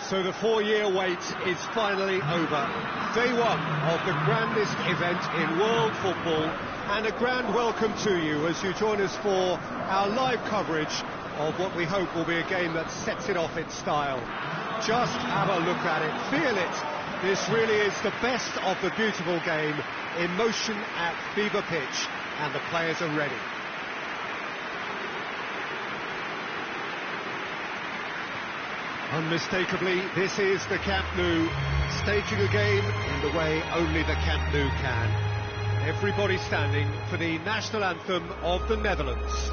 So the 4-year wait is finally over. Day one of the grandest event in world football, and a grand welcome to you as you join us for our live coverage of what we hope will be a game that sets it off in style. Just have a look at it, feel it. This really is the best of the beautiful game, in motion at fever pitch, and the players are ready. Unmistakably, this is the Camp Nou, staging a game in the way only the Camp Nou can. Everybody standing for the national anthem of the Netherlands.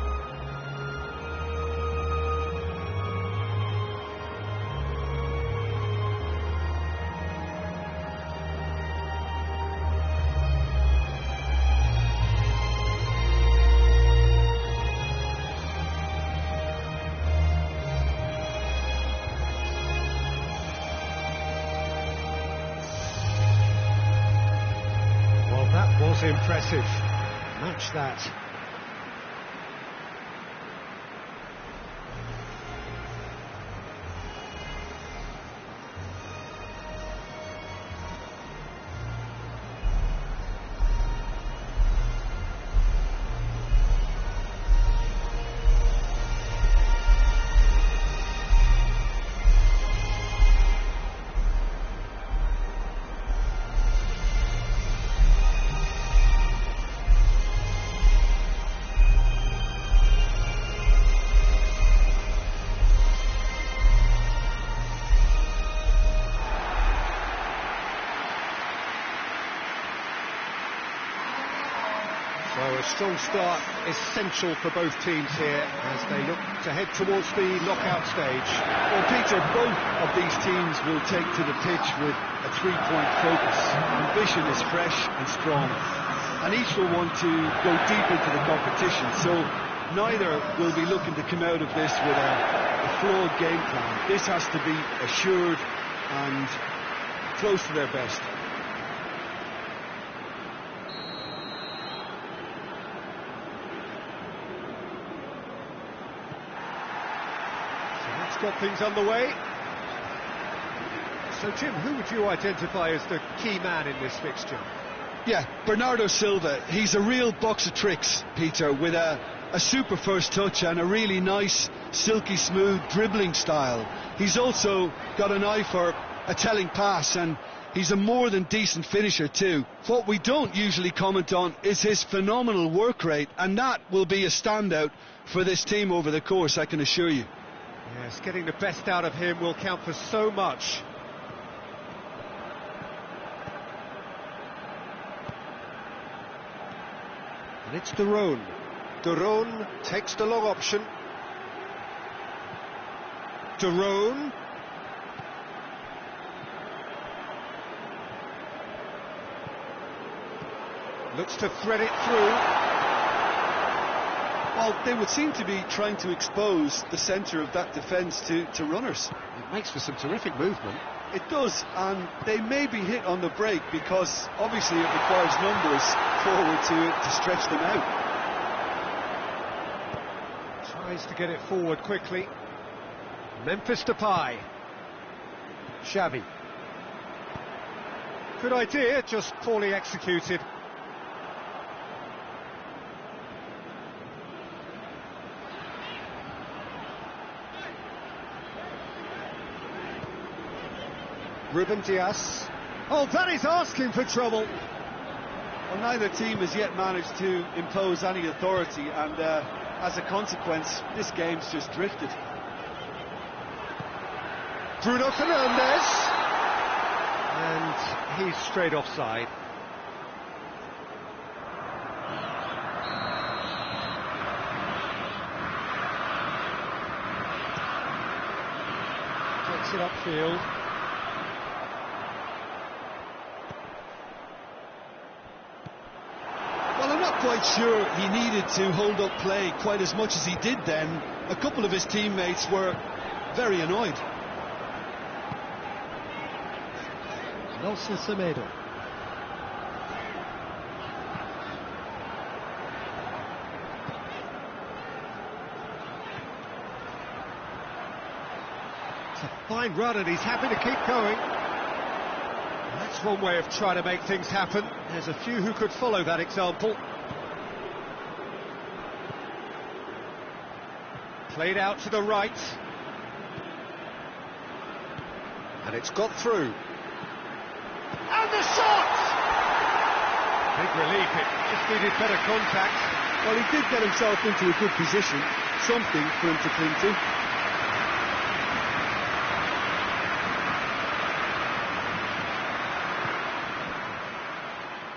That was impressive. Match that. So a strong start essential for both teams here as they look to head towards the knockout stage. Well, Peter, both of these teams will take to the pitch with a three-point focus. Ambition is fresh and strong, and each will want to go deep into the competition, so neither will be looking to come out of this with a flawed game plan. This has to be assured and close to their best. Got things underway. So Jim, who would you identify as the key man in this fixture? Yeah, Bernardo Silva. He's a real box of tricks, Peter, with a super first touch and a really nice, silky smooth dribbling style. He's also got an eye for a telling pass, and he's a more than decent finisher too. What we don't usually comment on is his phenomenal work rate, and that will be a standout for this team over the course, I can assure you. Yes, getting the best out of him will count for so much. And it's De Roon. De Roon takes the long option. De Roon. Looks to thread it through. Well, they would seem to be trying to expose the centre of that defence to runners. It makes for some terrific movement. It does, and they may be hit on the break because obviously it requires numbers forward to stretch them out. Tries to get it forward quickly. Memphis Depay. Xavi. Good idea, just poorly executed. Ruben Dias. Oh, that is asking for trouble. Well, neither team has yet managed to impose any authority, and as a consequence, this game's just drifted. Bruno Fernandes. And he's straight offside. Takes it upfield. Quite sure he needed to hold up play quite as much as he did then. A couple of his teammates were very annoyed. Nelson Semedo. a fine run and he's happy to keep going. That's one way of trying to make things happen. There's a few who could follow that example. Played out to the right. And it's got through. And the shot! Big relief, it just needed better contact. Well, he did get himself into a good position, something for him to cling to.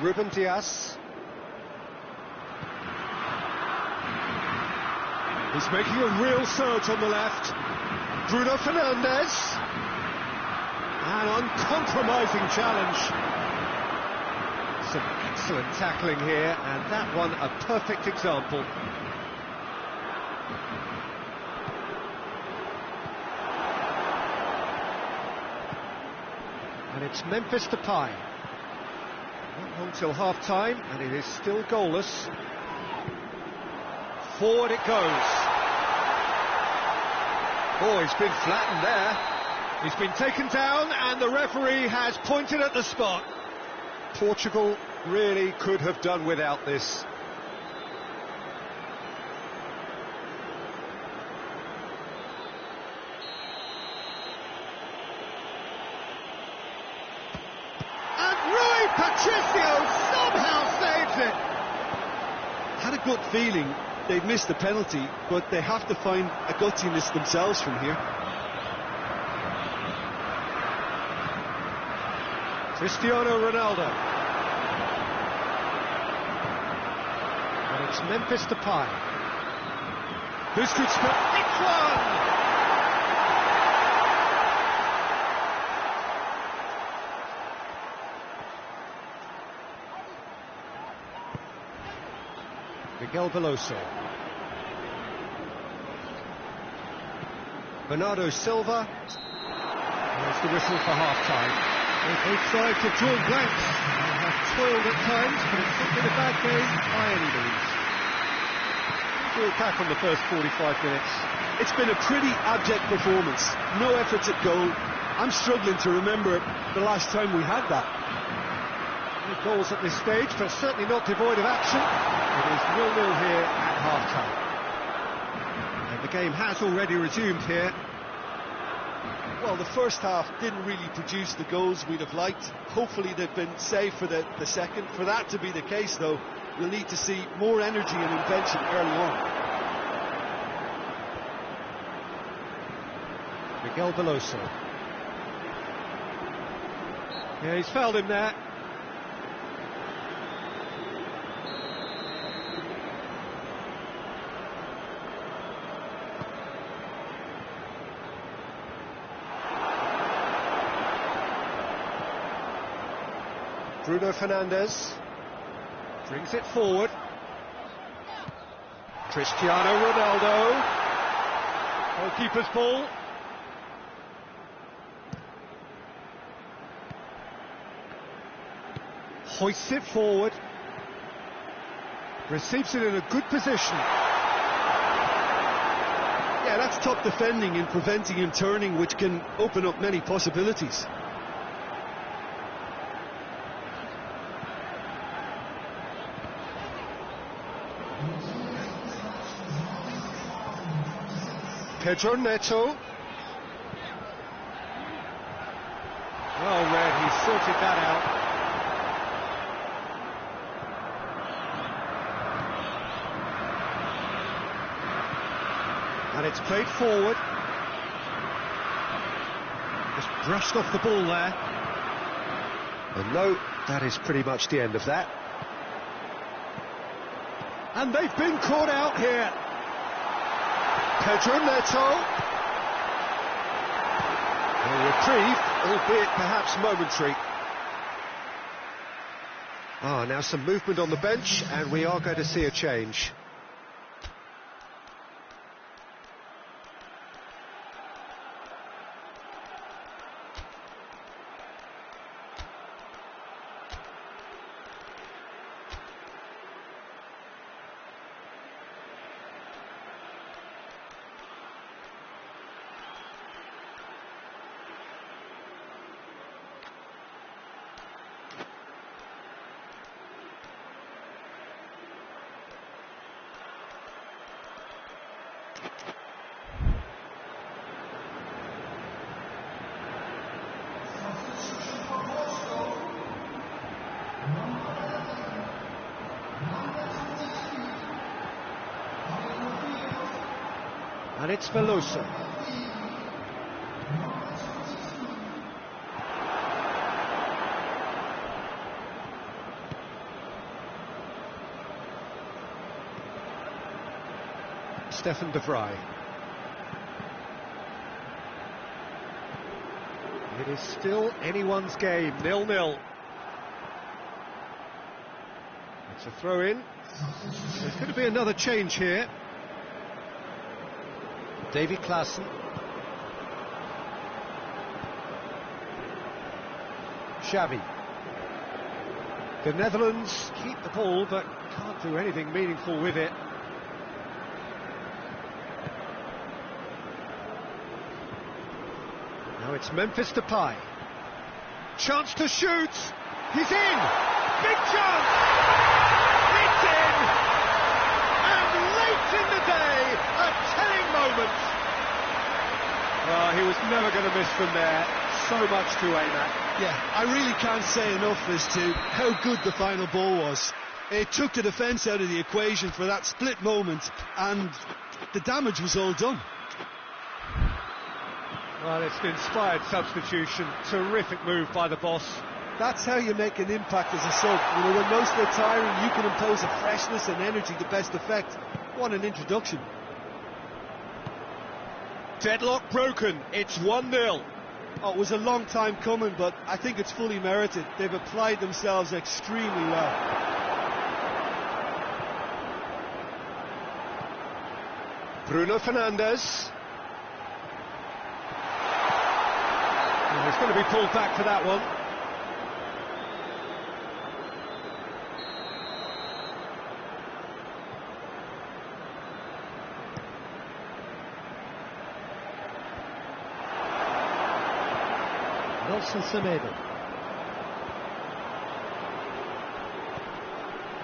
Ruben Dias. He's making a real surge on the left. Bruno Fernandes. An uncompromising challenge. Some excellent tackling here, and that one a perfect example. And it's Memphis Depay. Not long till half-time, and it is still goalless. Forward it goes. Oh, he's been flattened there. He's been taken down, and the referee has pointed at the spot. Portugal really could have done without this. And Rui Patricio somehow saves it. Had a good feeling they'd missed the penalty, but they have to find a gutsiness themselves from here. Cristiano Ronaldo. And it's Memphis Depay. This could spell it's one! Miguel Veloso. Bernardo Silva. There's the whistle for half-time. Both sides have drawn blanks and have toiled at times, but it's not been a bad game by any means. We'll look back on the first 45 minutes. It's been a pretty abject performance. No efforts at goal. I'm struggling to remember the last time we had that. No goals at this stage, but certainly not devoid of action. It is 0-0 here at half-time. And the game has already resumed here. Well, the first half didn't really produce the goals we'd have liked. Hopefully they've been saved for the second. For that to be the case, though, we'll need to see more energy and invention early on. Miguel Veloso. Yeah, he's fouled him there. Bruno Fernandes brings it forward. Cristiano Ronaldo. Goalkeeper's ball. Hoists it forward. Receives it in a good position. Yeah, that's top defending and preventing him turning, which can open up many possibilities. Pedro Neto. Well read, he sorted that out. And it's played forward. Just brushed off the ball there. And no, that is pretty much the end of that. And they've been caught out here. Pedro Neto. A reprieve, albeit perhaps momentary. Now some movement on the bench, and we are going to see a change. And it's Veloso. Stefan de Vrij. It is still anyone's game, 0-0. It's a throw-in. There's going to be another change here. Davy Klaassen. Xavi. The Netherlands keep the ball, but can't do anything meaningful with it. Now it's Memphis Depay. Chance to shoot. He's in. Big chance. It's in. And late in the day, a telling moment. Well, he was never going to miss from there. So much to aim at. Yeah, I really can't say enough as to how good the final ball was. It took the defence out of the equation for that split moment, and the damage was all done. Well, it's an inspired substitution. Terrific move by the boss. That's how you make an impact as a sub. You know, when most are tiring, you can impose a freshness and energy to best effect. What an introduction. Deadlock broken. It's 1-0. Oh, it was a long time coming, but I think it's fully merited. They've applied themselves extremely well. Bruno Fernandes. He's going to be pulled back for that one. Nelson Semedo.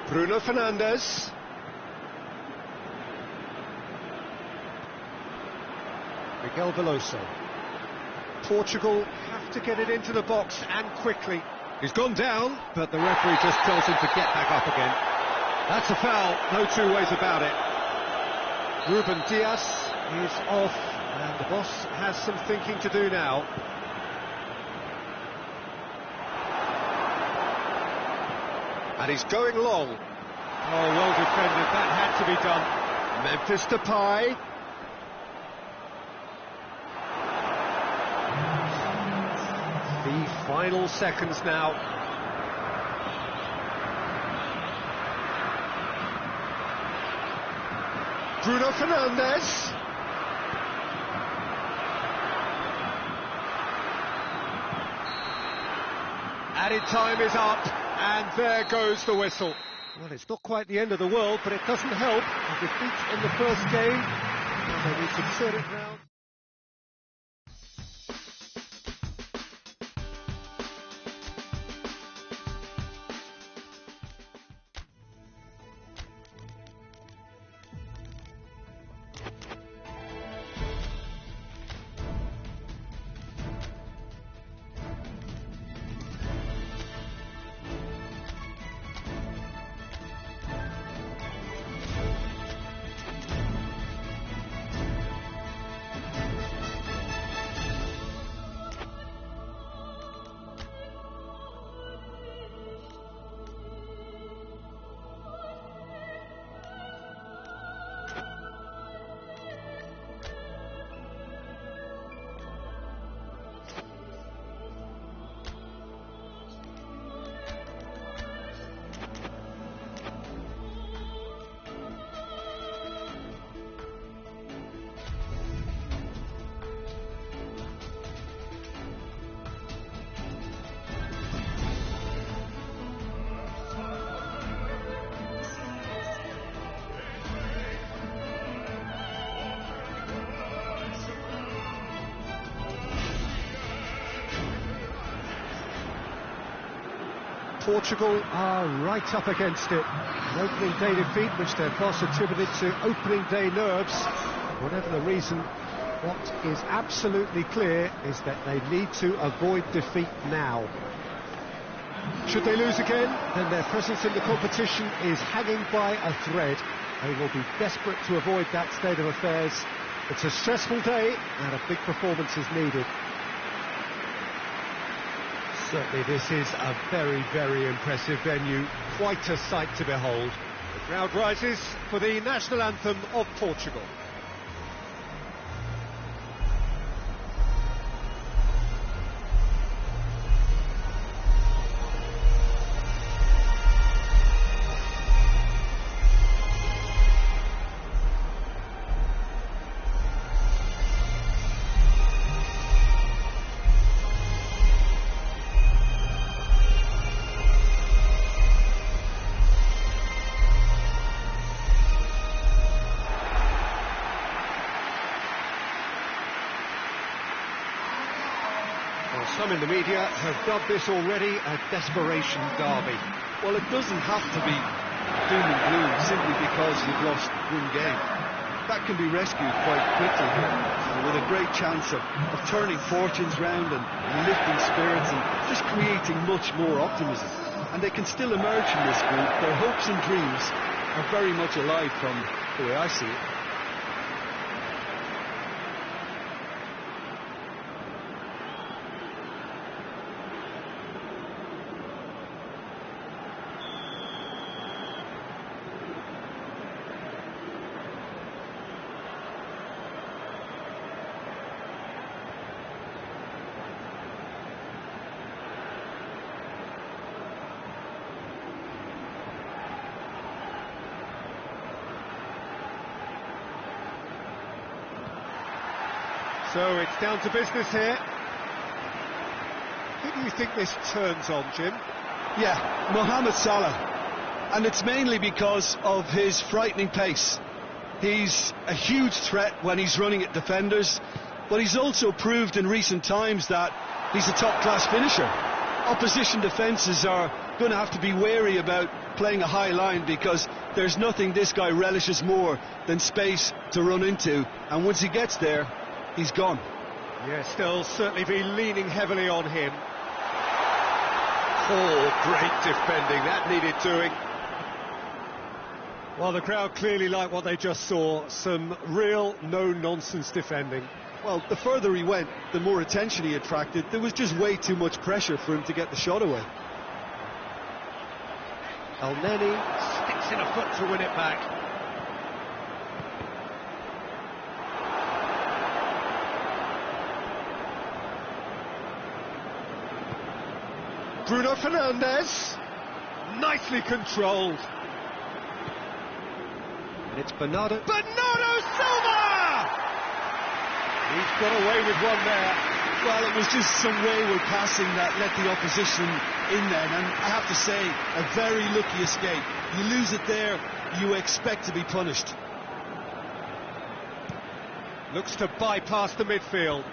Bruno Fernandes. Miguel Veloso. Portugal have to get it into the box and quickly. He's gone down, but the referee just tells him to get back up again. That's a foul, no two ways about it. Ruben Dias is off, and the boss has some thinking to do now. And he's going long. Oh, well defended, that had to be done. Memphis Depay. The final seconds now. Bruno Fernandes. Added time is up, and there goes the whistle. Well, it's not quite the end of the world, but it doesn't help. A defeat in the first game, and they need to turn it round. Portugal are right up against it. An opening day defeat which their boss attributed to opening day nerves. Whatever the reason, what is absolutely clear is that they need to avoid defeat now. Should they lose again, then their presence in the competition is hanging by a thread. They will be desperate to avoid that state of affairs. It's a stressful day and a big performance is needed. Certainly this is a very, very impressive venue. Quite a sight to behold. The crowd rises for the national anthem of Portugal. Some in the media have dubbed this already a desperation derby. Well, it doesn't have to be doom and gloom simply because you've lost one game. That can be rescued quite quickly here, with a great chance of turning fortunes round and lifting spirits and just creating much more optimism. And they can still emerge from this group. Their hopes and dreams are very much alive from the way I see it. So it's down to business here. Who do you think this turns on, Jim? Yeah, Mohamed Salah. And it's mainly because of his frightening pace. He's a huge threat when he's running at defenders, but he's also proved in recent times that he's a top-class finisher. Opposition defences are going to have to be wary about playing a high line because there's nothing this guy relishes more than space to run into, and once he gets there, he's gone. Yes, they'll certainly be leaning heavily on him. Oh, great defending, that needed doing. Well, the crowd clearly like what they just saw, some real no-nonsense defending. Well, the further he went, the more attention he attracted. There was just way too much pressure for him to get the shot away. El-Neni sticks in a foot to win it back. Bruno Fernandes, nicely controlled. And it's Bernardo Silva! He's got away with one there. Well, it was just some wayward passing that let the opposition in then, and I have to say, a very lucky escape. You lose it there, you expect to be punished. Looks to bypass the midfield.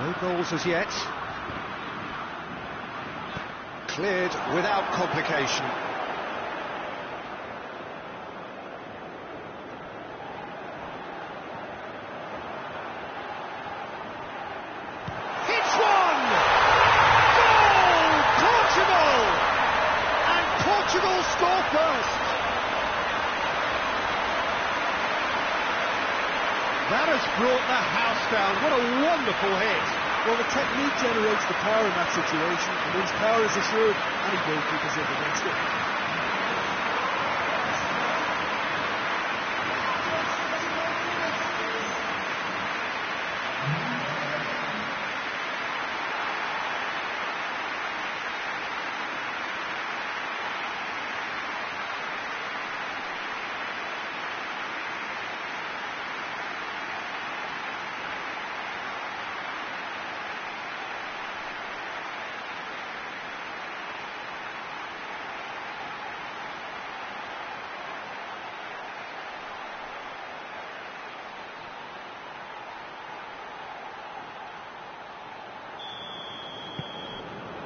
No goals as yet. Cleared without complication. Hits one! Goal! Portugal! And Portugal score first. That has brought the house down. What a wonderful hit. Well, the technique generates the power in that situation, and once power is assured, any goalkeeper's in against it.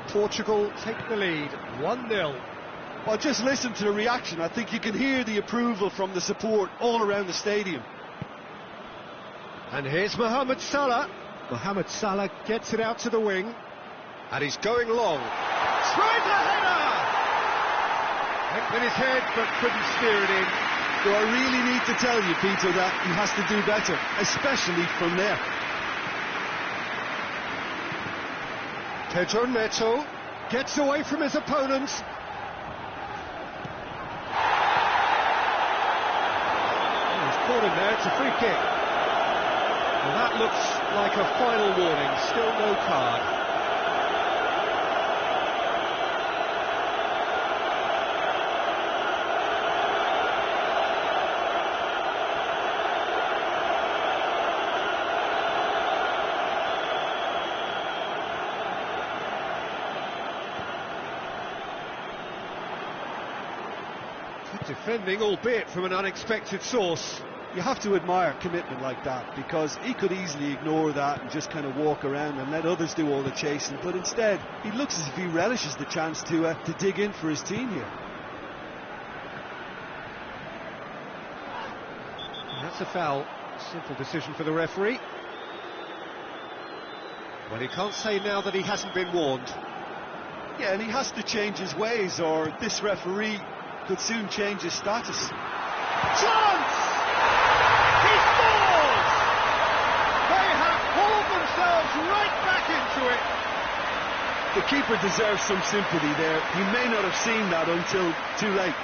Portugal take the lead, 1-0. Well, just listen to the reaction. I think you can hear the approval from the support all around the stadium. And here's Mohamed Salah. Mohamed Salah gets it out to the wing. And he's going long. Tries a header! Went with his head, but couldn't steer it in. So I really need to tell you, Peter, that he has to do better, especially from there. Pedro Neto gets away from his opponents. Caught him there, it's a free kick. Well, that looks like a final warning, still no card. Good defending, albeit from an unexpected source. You have to admire commitment like that, because he could easily ignore that and just kind of walk around and let others do all the chasing, but instead he looks as if he relishes the chance to dig in for his team here. And that's a foul. Simple decision for the referee. Well, he can't say now that he hasn't been warned. Yeah, and he has to change his ways, or this referee could soon change his status. Chance! He scores! They have pulled themselves right back into it. The keeper deserves some sympathy there. He may not have seen that until too late.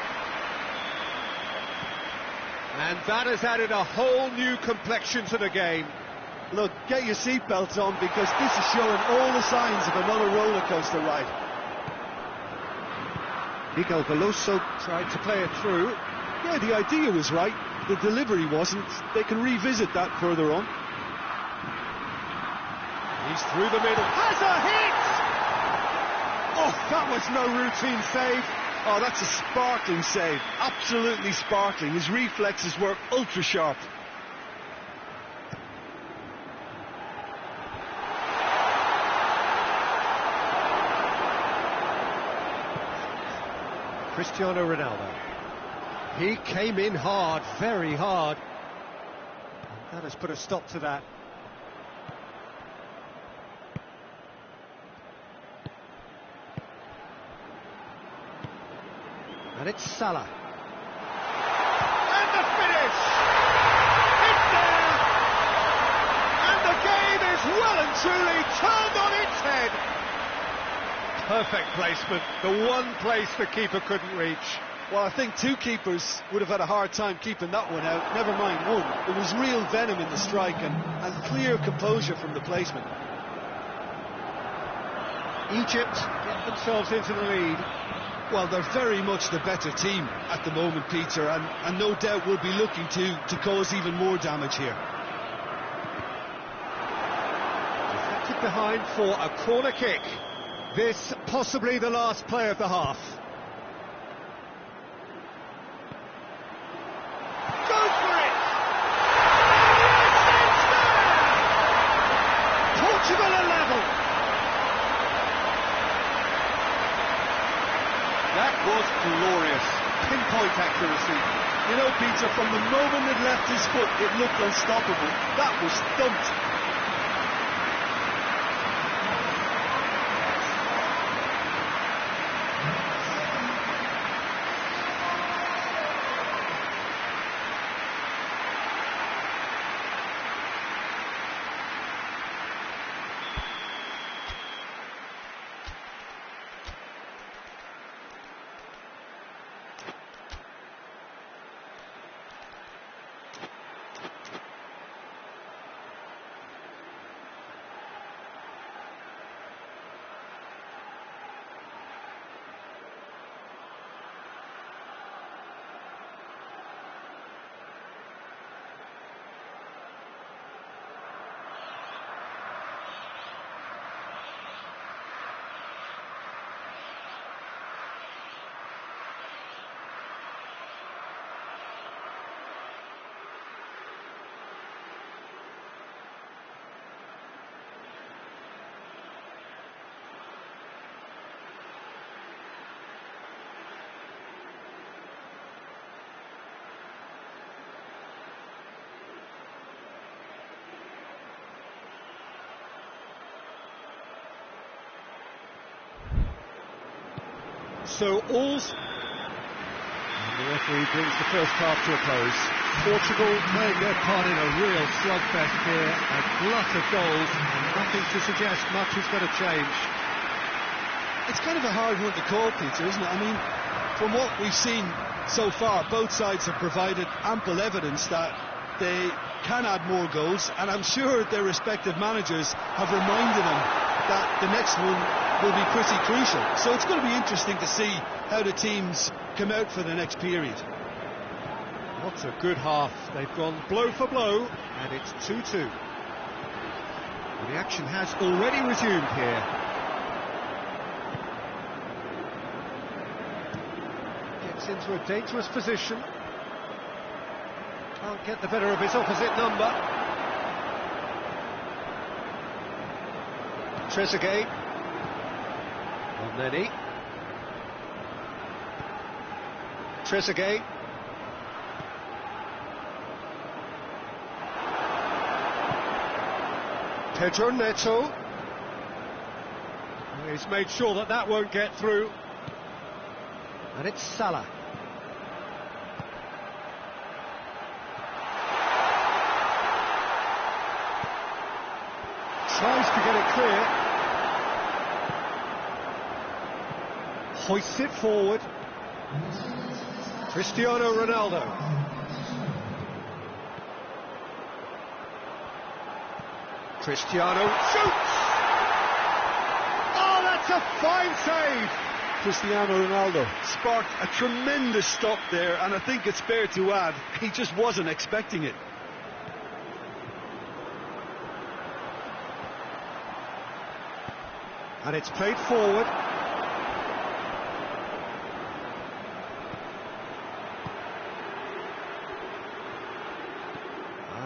And that has added a whole new complexion to the game. Look, get your seatbelts on, because this is showing all the signs of another roller coaster ride. Miguel Veloso tried to play it through. Yeah, the idea was right. The delivery wasn't. They can revisit that further on. He's through the middle. Has a hit! Oh, that was no routine save. Oh, that's a sparkling save. Absolutely sparkling. His reflexes were ultra sharp. Cristiano Ronaldo. He came in hard, very hard. And that has put a stop to that. And it's Salah. And the finish! It's there! And the game is well and truly turned on its head. Perfect placement, the one place the keeper couldn't reach. Well, I think two keepers would have had a hard time keeping that one out, never mind one. There was real venom in the strike and clear composure from the placement. Egypt get themselves into the lead. Well, they're very much the better team at the moment, Peter, and no doubt will be looking to cause even more damage here. Deflected behind for a corner kick. This possibly the last play of the half. Go for it! Yes, it's there! Portugal are level. That was glorious. Pinpoint accuracy. You know, Peter, from the moment it left his foot, it looked unstoppable. That was thumped. So all's... And the referee brings the first half to a close. Portugal playing their part in a real slugfest here, a glut of goals, and nothing to suggest much is going to change. It's kind of a hard one to call, Peter, isn't it? I mean, from what we've seen so far, both sides have provided ample evidence that they can add more goals, and I'm sure their respective managers have reminded them that the next one will be pretty crucial. So it's going to be interesting to see how the teams come out for the next period. What a good half. They've gone blow for blow, and it's 2-2. Well, the action has already resumed here. Gets into a dangerous position. Can't get the better of his opposite number. Trezeguet. On Nenny. Trezeguet. Pedro Neto. He's made sure that that won't get through. And it's Salah. Tries to get it clear. Hoists it forward. Cristiano Ronaldo. Cristiano shoots! Oh, that's a fine save! Cristiano Ronaldo sparked a tremendous stop there, and I think it's fair to add, he just wasn't expecting it. And it's played forward.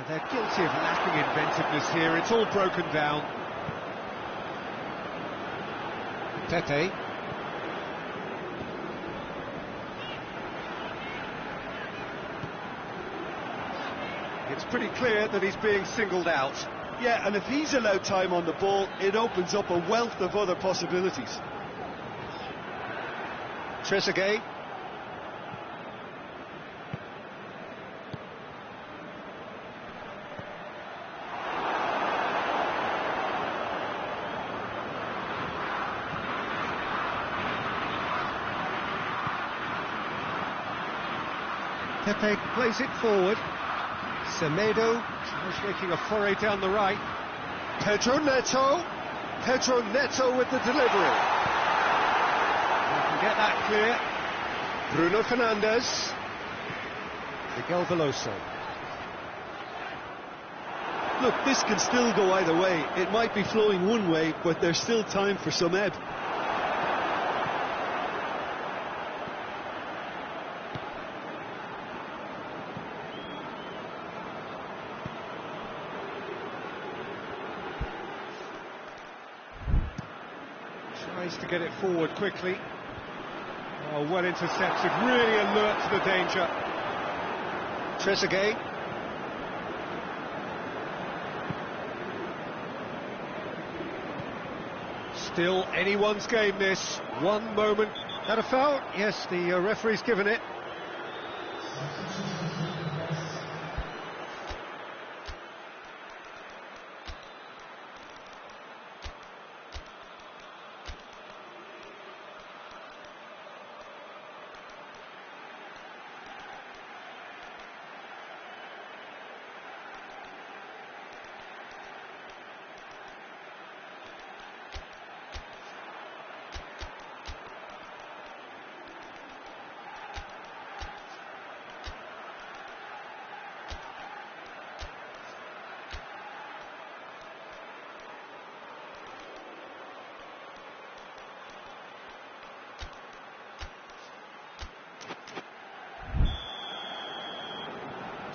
They're guilty of lacking inventiveness here. It's all broken down. Pepe. It's pretty clear that he's being singled out. Yeah, and if he's allowed time on the ball, it opens up a wealth of other possibilities. Trezeguet. Pepe plays it forward. Semedo tries making a foray down the right. Pedro Neto. Pedro Neto with the delivery. You can get that clear. Bruno Fernandes. Miguel Veloso. Look, this can still go either way. It might be flowing one way, but there's still time for some ebb. Tries to get it forward quickly. Oh, well intercepted, really alert to the danger. Trezeguet. Still anyone's game this. One moment. That a foul? Yes, the referee's given it.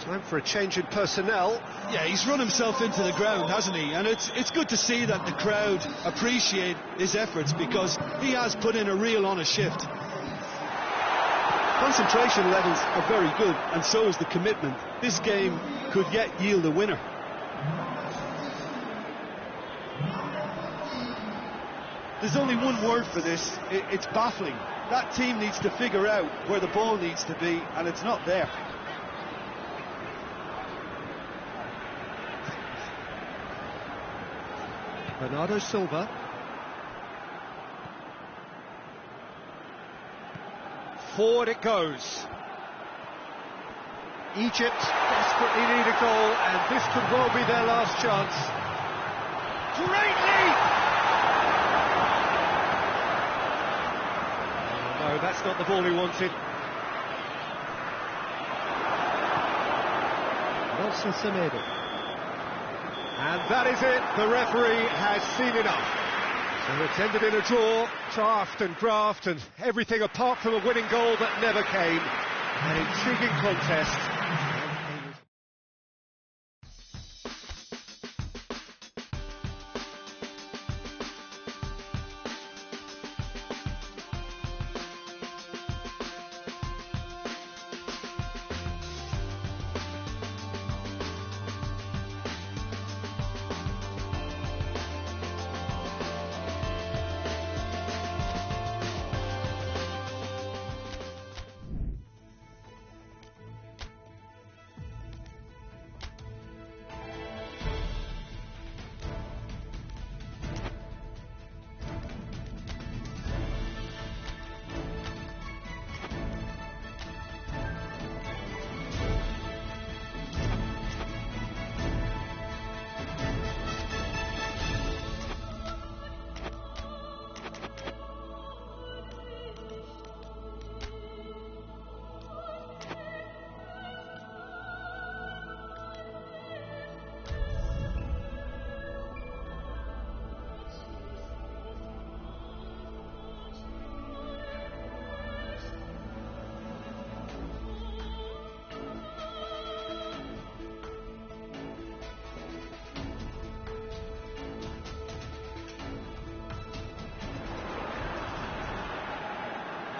Time for a change in personnel. Yeah, he's run himself into the ground, hasn't he? And it's good to see that the crowd appreciate his efforts, because he has put in a real honest shift. Concentration levels are very good, and so is the commitment. This game could yet yield a winner. There's only one word for this. It's baffling. That team needs to figure out where the ball needs to be, and it's not there. Bernardo Silva. Forward it goes. Egypt desperately need a goal, and this could well be their last chance. Great lead! Oh, no, that's not the ball he wanted. Nelson Semedo. And that is it. The referee has seen enough. So it's ended in a draw, draft and graft and everything apart from a winning goal that never came. An intriguing contest.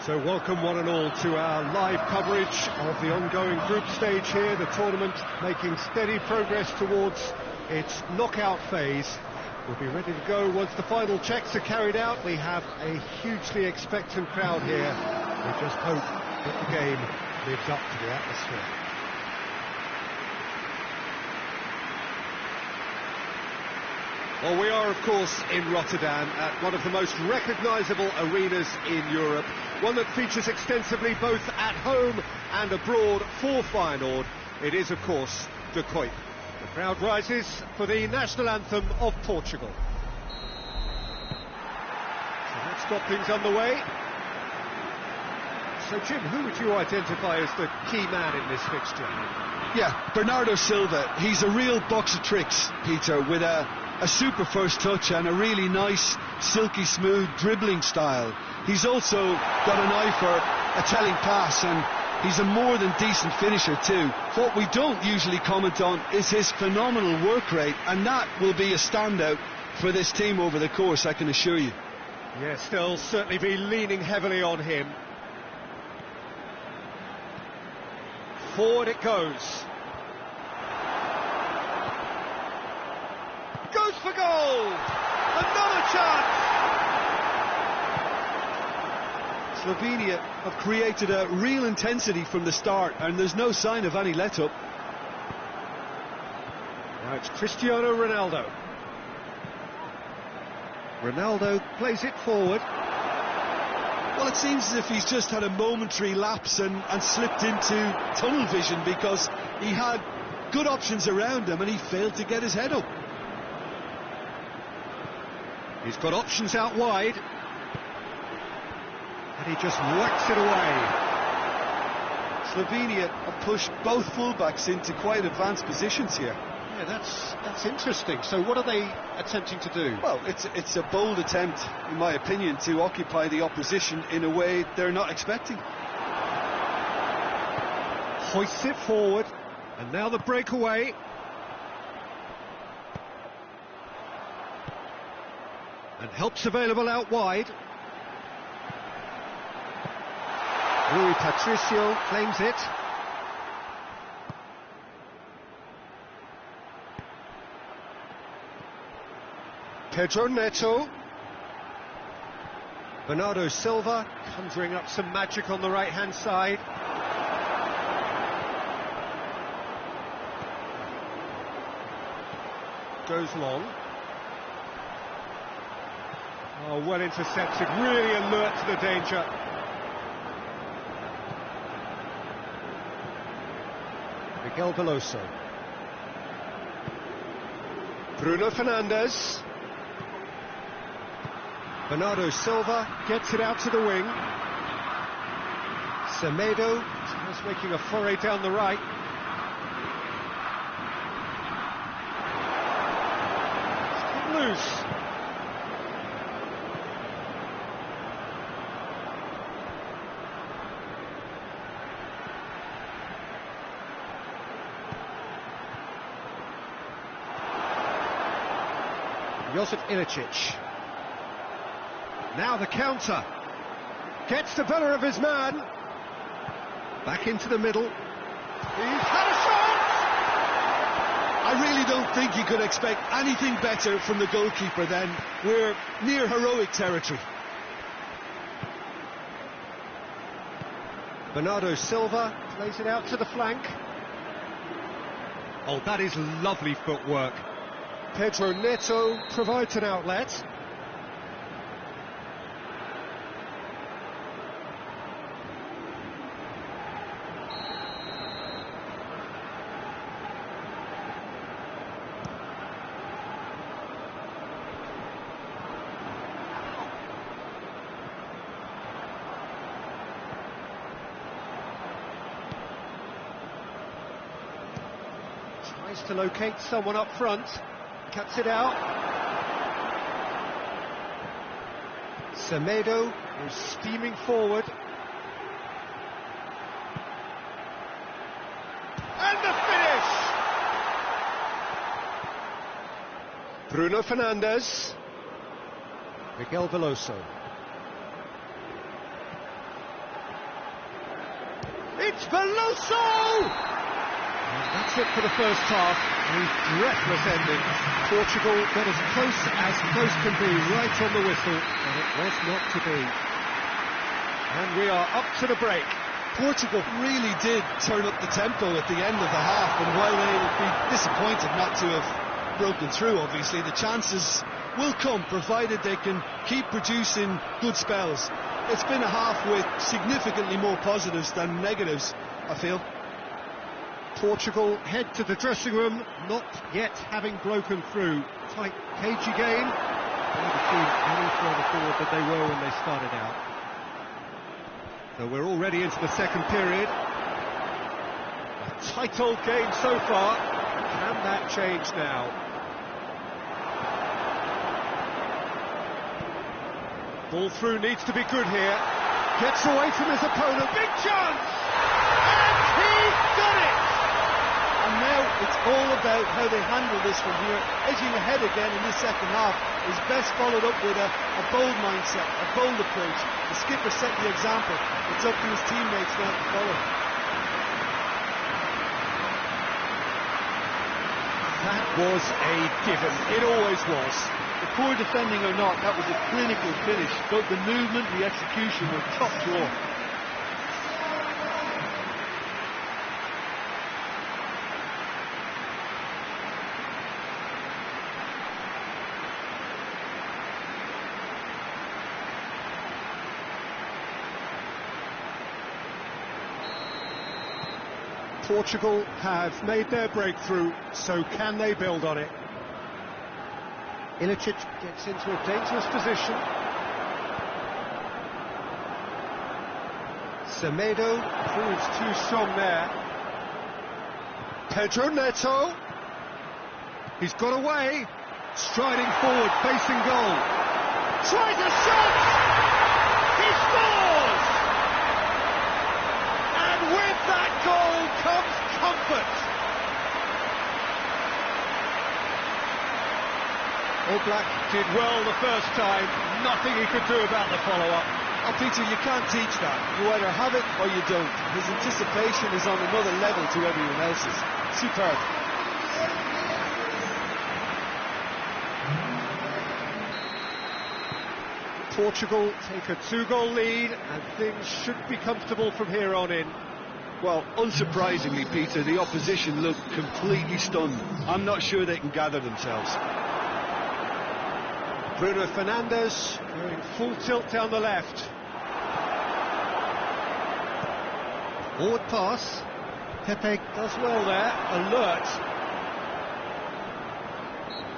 So welcome one and all to our live coverage of the ongoing group stage here, the tournament making steady progress towards its knockout phase. We'll be ready to go once the final checks are carried out. We have a hugely expectant crowd here. We just hope that the game lives up to the atmosphere. Well, we are, of course, in Rotterdam, at one of the most recognisable arenas in Europe, one that features extensively both at home and abroad for Feyenoord. It is, of course, De Kuip. The crowd rises for the national anthem of Portugal. So let's got things underway. So, Jim, who would you identify as the key man in this fixture? Yeah, Bernardo Silva. He's a real box of tricks, Peter, with a super first touch and a really nice, silky smooth dribbling style. He's also got an eye for a telling pass, and he's a more than decent finisher too. What we don't usually comment on is his phenomenal work rate, and that will be a standout for this team over the course, I can assure you. Yes, they'll certainly be leaning heavily on him. Forward it goes. Goes for goal! Another chance! Slovenia have created a real intensity from the start, and there's no sign of any let-up. Now it's Cristiano Ronaldo. Ronaldo plays it forward. Well, it seems as if he's just had a momentary lapse and slipped into tunnel vision, because he had good options around him and he failed to get his head up. He's got options out wide, and he just whacks it away. Slovenia have pushed both fullbacks into quite advanced positions here. Yeah, that's interesting. So what are they attempting to do? Well, it's a bold attempt, in my opinion, to occupy the opposition in a way they're not expecting. Hoists it forward, and now the breakaway. And help's available out wide. Rui Patricio claims it. Pedro Neto. Bernardo Silva conjuring up some magic on the right-hand side. Goes long. Oh, well intercepted, really alert to the danger. Miguel Veloso. Bruno Fernandes. Bernardo Silva gets it out to the wing. Semedo is making a foray down the right. It's loose. Josip Ilicic. Now the counter. Gets the better of his man. Back into the middle. He's had a shot! I really don't think you could expect anything better from the goalkeeper then. We're near heroic territory. Bernardo Silva plays it out to the flank. Oh, that is lovely footwork. Pedro Neto provides an outlet. Tries to locate someone up front. Cuts it out. Semedo is steaming forward. And the finish! Bruno Fernandes. Miguel Veloso. It's Veloso! And that's it for the first half. A breathless ending. Portugal got as close can be, right on the whistle, and it was not to be. And we are up to the break. Portugal really did turn up the tempo at the end of the half, and while they will be disappointed not to have broken through, obviously, the chances will come, provided they can keep producing good spells. It's been a half with significantly more positives than negatives, I feel. Portugal head to the dressing room, not yet having broken through. Tight, cagey game. They haven't been any further forward than they were when they started out. So we're already into the second period. A tight old game so far. Can that change now? Ball through needs to be good here. Gets away from his opponent. Big chance! And he's done it! And now it's all about how they handle this from here. Edging ahead again in this second half is best followed up with a bold mindset, a bold approach. The skipper set the example. It's up to his teammates now to follow. That was a given. It always was. The poor defending or not, that was a clinical finish. Both the movement and the execution were top draw. Portugal have made their breakthrough, so can they build on it? Ilicic gets into a dangerous position. Semedo proves too strong there. Pedro Neto. He's got away. Striding forward, facing goal. Tries a shot! He scores! And with that goal comes comfort. All Black did well the first time, nothing he could do about the follow-up. Oh, Peter, you can't teach that. You either have it or you don't. His anticipation is on another level to everyone else's. Superb. Portugal take a 2-goal lead, and things should be comfortable from here on in. Well, unsurprisingly, Peter, the opposition look completely stunned. I'm not sure they can gather themselves. Bruno Fernandes going full tilt down the left. Forward pass. Pepe does well there, alert.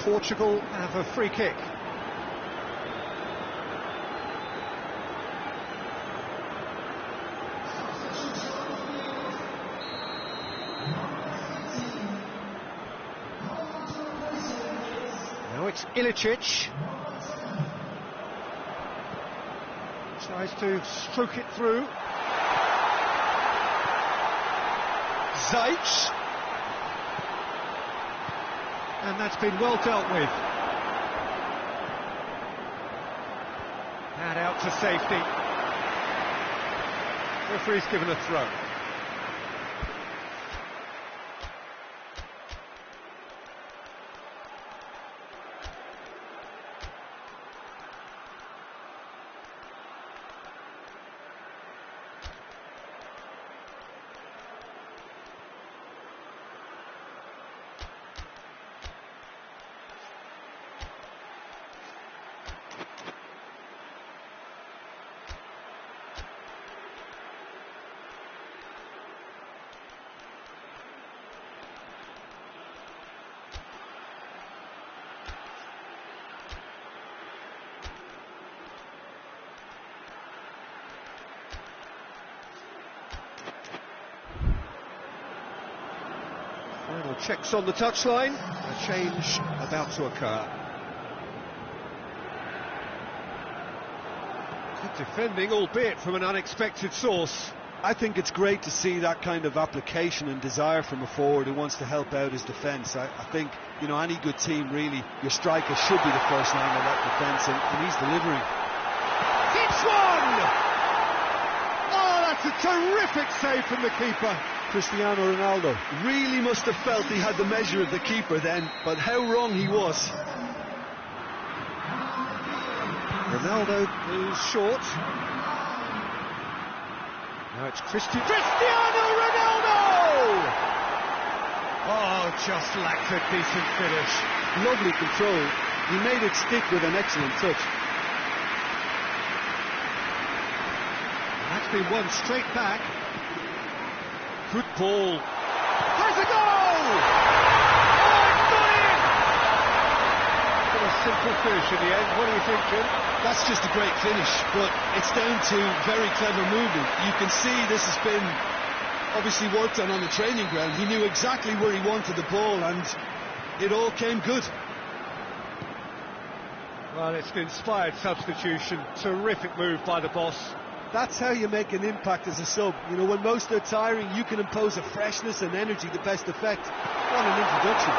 Portugal have a free kick. Now it's Ilicic. Tries to stroke it through. Zajc. And that's been well dealt with. And out to safety. Referee's given a throw. Final checks on the touchline. A change about to occur. Good defending, albeit from an unexpected source. I think it's great to see that kind of application and desire from a forward who wants to help out his defence. I think, you know, any good team, really, your striker should be the first line of that defence, and he's delivering. Hits one! Oh, that's a terrific save from the keeper. Cristiano Ronaldo really must have felt he had the measure of the keeper then, but how wrong he was. Ronaldo is short. Now it's Cristiano Ronaldo! Oh, just lacked a decent finish. Lovely control. He made it stick with an excellent touch. And that's been won straight back. Good ball. Has a goal! Oh, it's got in! Got a simple finish in the end. What do you think, Jim? That's just a great finish, but it's down to very clever movement. You can see this has been obviously worked on the training ground. He knew exactly where he wanted the ball, and it all came good. Well, it's an inspired substitution. Terrific move by the boss. That's how you make an impact as a sub. You know, when most are tiring, you can impose a freshness and energy to best effect. What an introduction.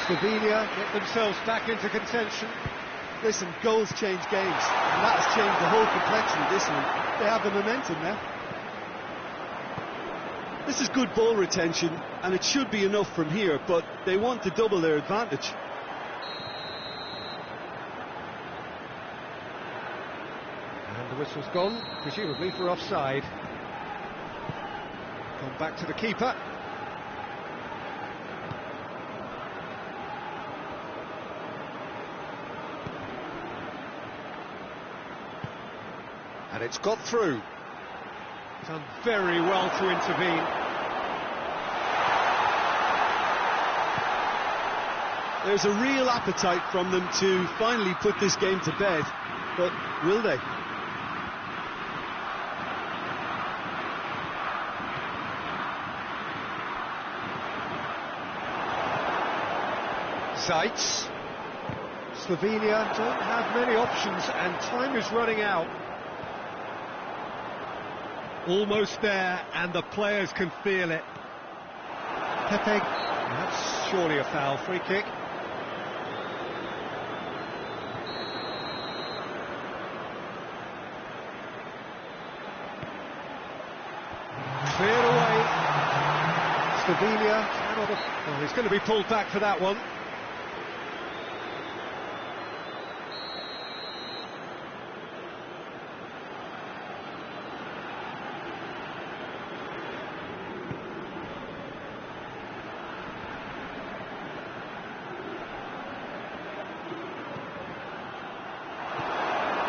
Slovenia get themselves back into contention. Listen, goals change games, and that has changed the whole complexion of this one. They have the momentum now. This is good ball retention, and it should be enough from here, but they want to double their advantage. And the whistle's gone, presumably for offside. Gone back to the keeper. And it's got through. Done very well to intervene. There's a real appetite from them to finally put this game to bed, but will they? Zajc. Slovenia don't have many options, and time is running out. Almost there, and the players can feel it. Pepe, that's surely a foul. Free kick. Cleared away. Slovenia cannot have... Oh, he's going to be pulled back for that one.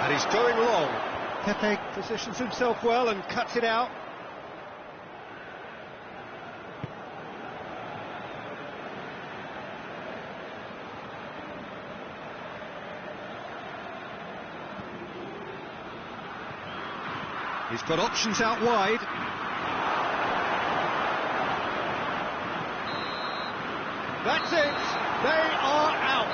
And he's going long. Pepe positions himself well and cuts it out. He's got options out wide. That's it. They are out.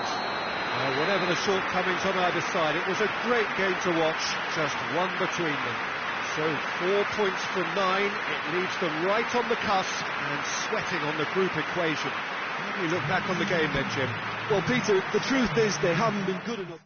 Whatever the shortcomings on either side, it was a great game to watch, just one between them. So 4 points from 9, it leaves them right on the cusp and sweating on the group equation. How do you look back on the game then, Jim? Well, Peter, the truth is they haven't been good enough.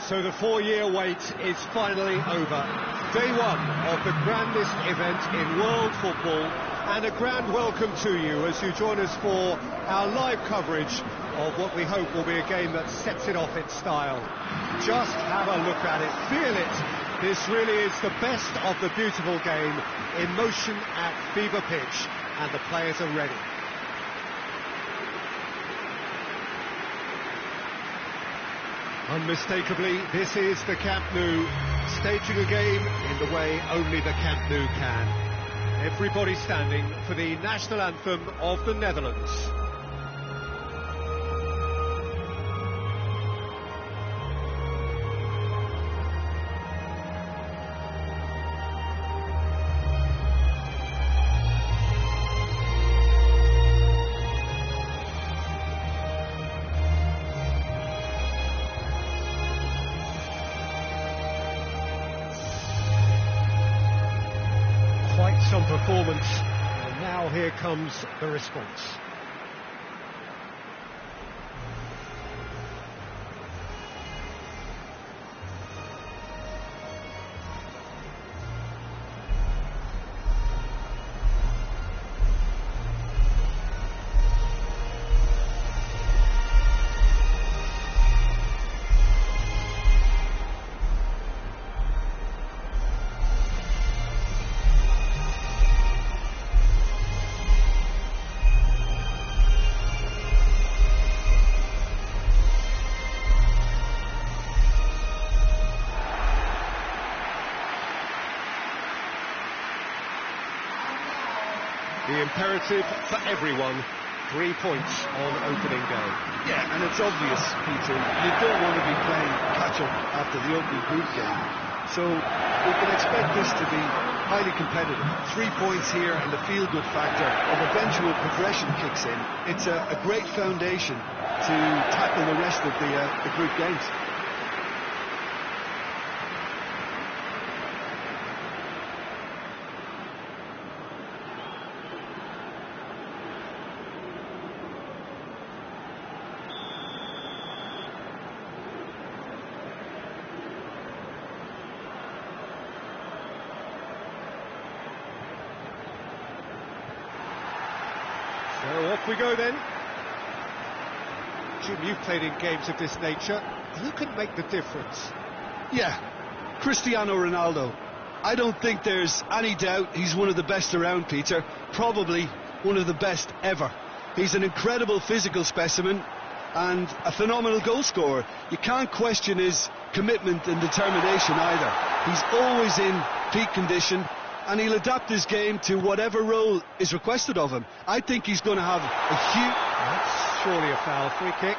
So the 4-year wait is finally over. Day one of the grandest event in world football, and a grand welcome to you as you join us for our live coverage of what we hope will be a game that sets it off in style. Just have a look at it, feel it. This really is the best of the beautiful game in motion at fever pitch, and the players are ready. Unmistakably, this is the Camp Nou, staging a game in the way only the Camp Nou can. Everybody standing for the national anthem of the Netherlands. Quite some performance, and now here comes the response. The imperative for everyone, 3 points on opening day. Yeah, and it's obvious, Peter, you don't want to be playing catch-up after the opening group game. So we can expect this to be highly competitive. 3 points here and the feel-good factor of eventual progression kicks in. It's a great foundation to tackle the rest of the group games. So off we go then. Jim, you've played in games of this nature. Who can make the difference? Yeah, Cristiano Ronaldo. I don't think there's any doubt he's one of the best around, Peter. Probably one of the best ever. He's an incredible physical specimen and a phenomenal goal scorer. You can't question his commitment and determination either. He's always in peak condition, and he'll adapt his game to whatever role is requested of him. I think he's going to have a huge... That's surely a foul. Free kick.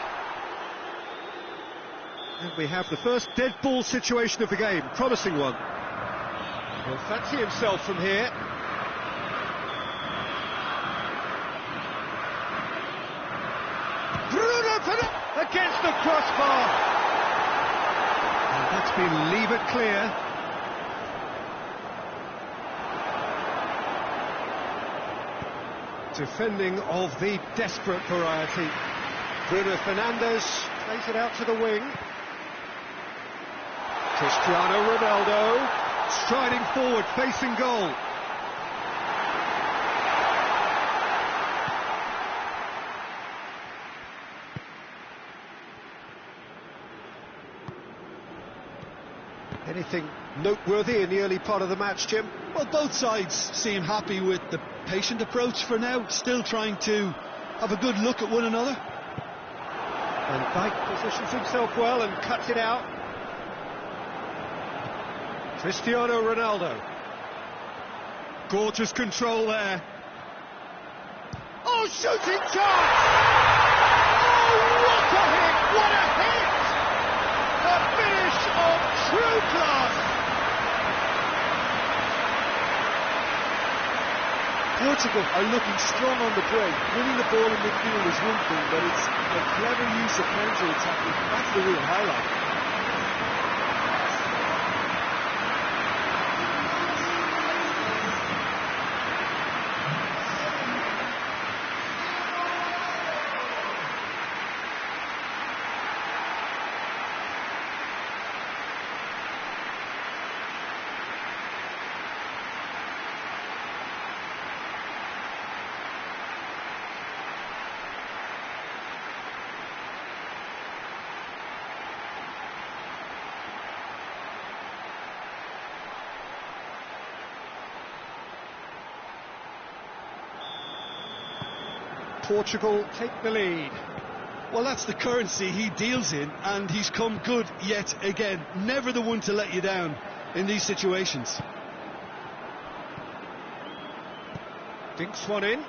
And we have the first dead ball situation of the game. Promising one. He'll fancy himself from here. Bruno against the crossbar. And that's been levered clear. Defending of the desperate variety. Bruno Fernandes plays it out to the wing. Cristiano Ronaldo striding forward, facing goal. Anything noteworthy in the early part of the match, Jim? Well, both sides seem happy with the patient approach for now, still trying to have a good look at one another. And Dijk positions himself well and cuts it out. Cristiano Ronaldo. Gorgeous control there. Oh, shooting chance! Oh, what a hit! What a hit! A finish of true class! Portugal are looking strong on the break. Winning the ball in midfield is one thing, but it's a clever use of counter-attacking. That's the real highlight. Portugal take the lead. Well, that's the currency he deals in, and he's come good yet again. Never the one to let you down in these situations. Dinks one in. And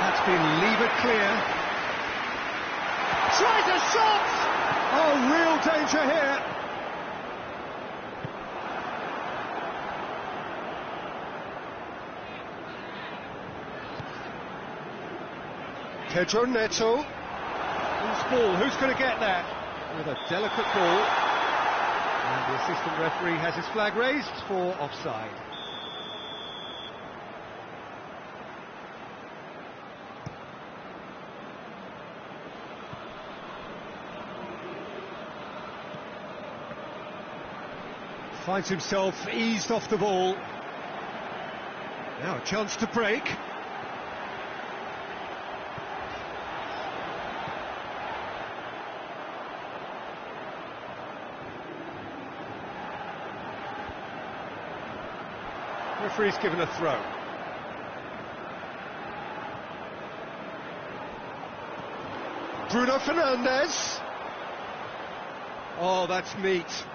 that's been levered clear. Tries a shot! Oh, real danger here. Pedro Neto. Who's ball? Who's going to get that? With a delicate ball. And the assistant referee has his flag raised for offside. Finds himself eased off the ball. Now a chance to break. Referee's given a throw. Bruno Fernandes. Oh, that's neat.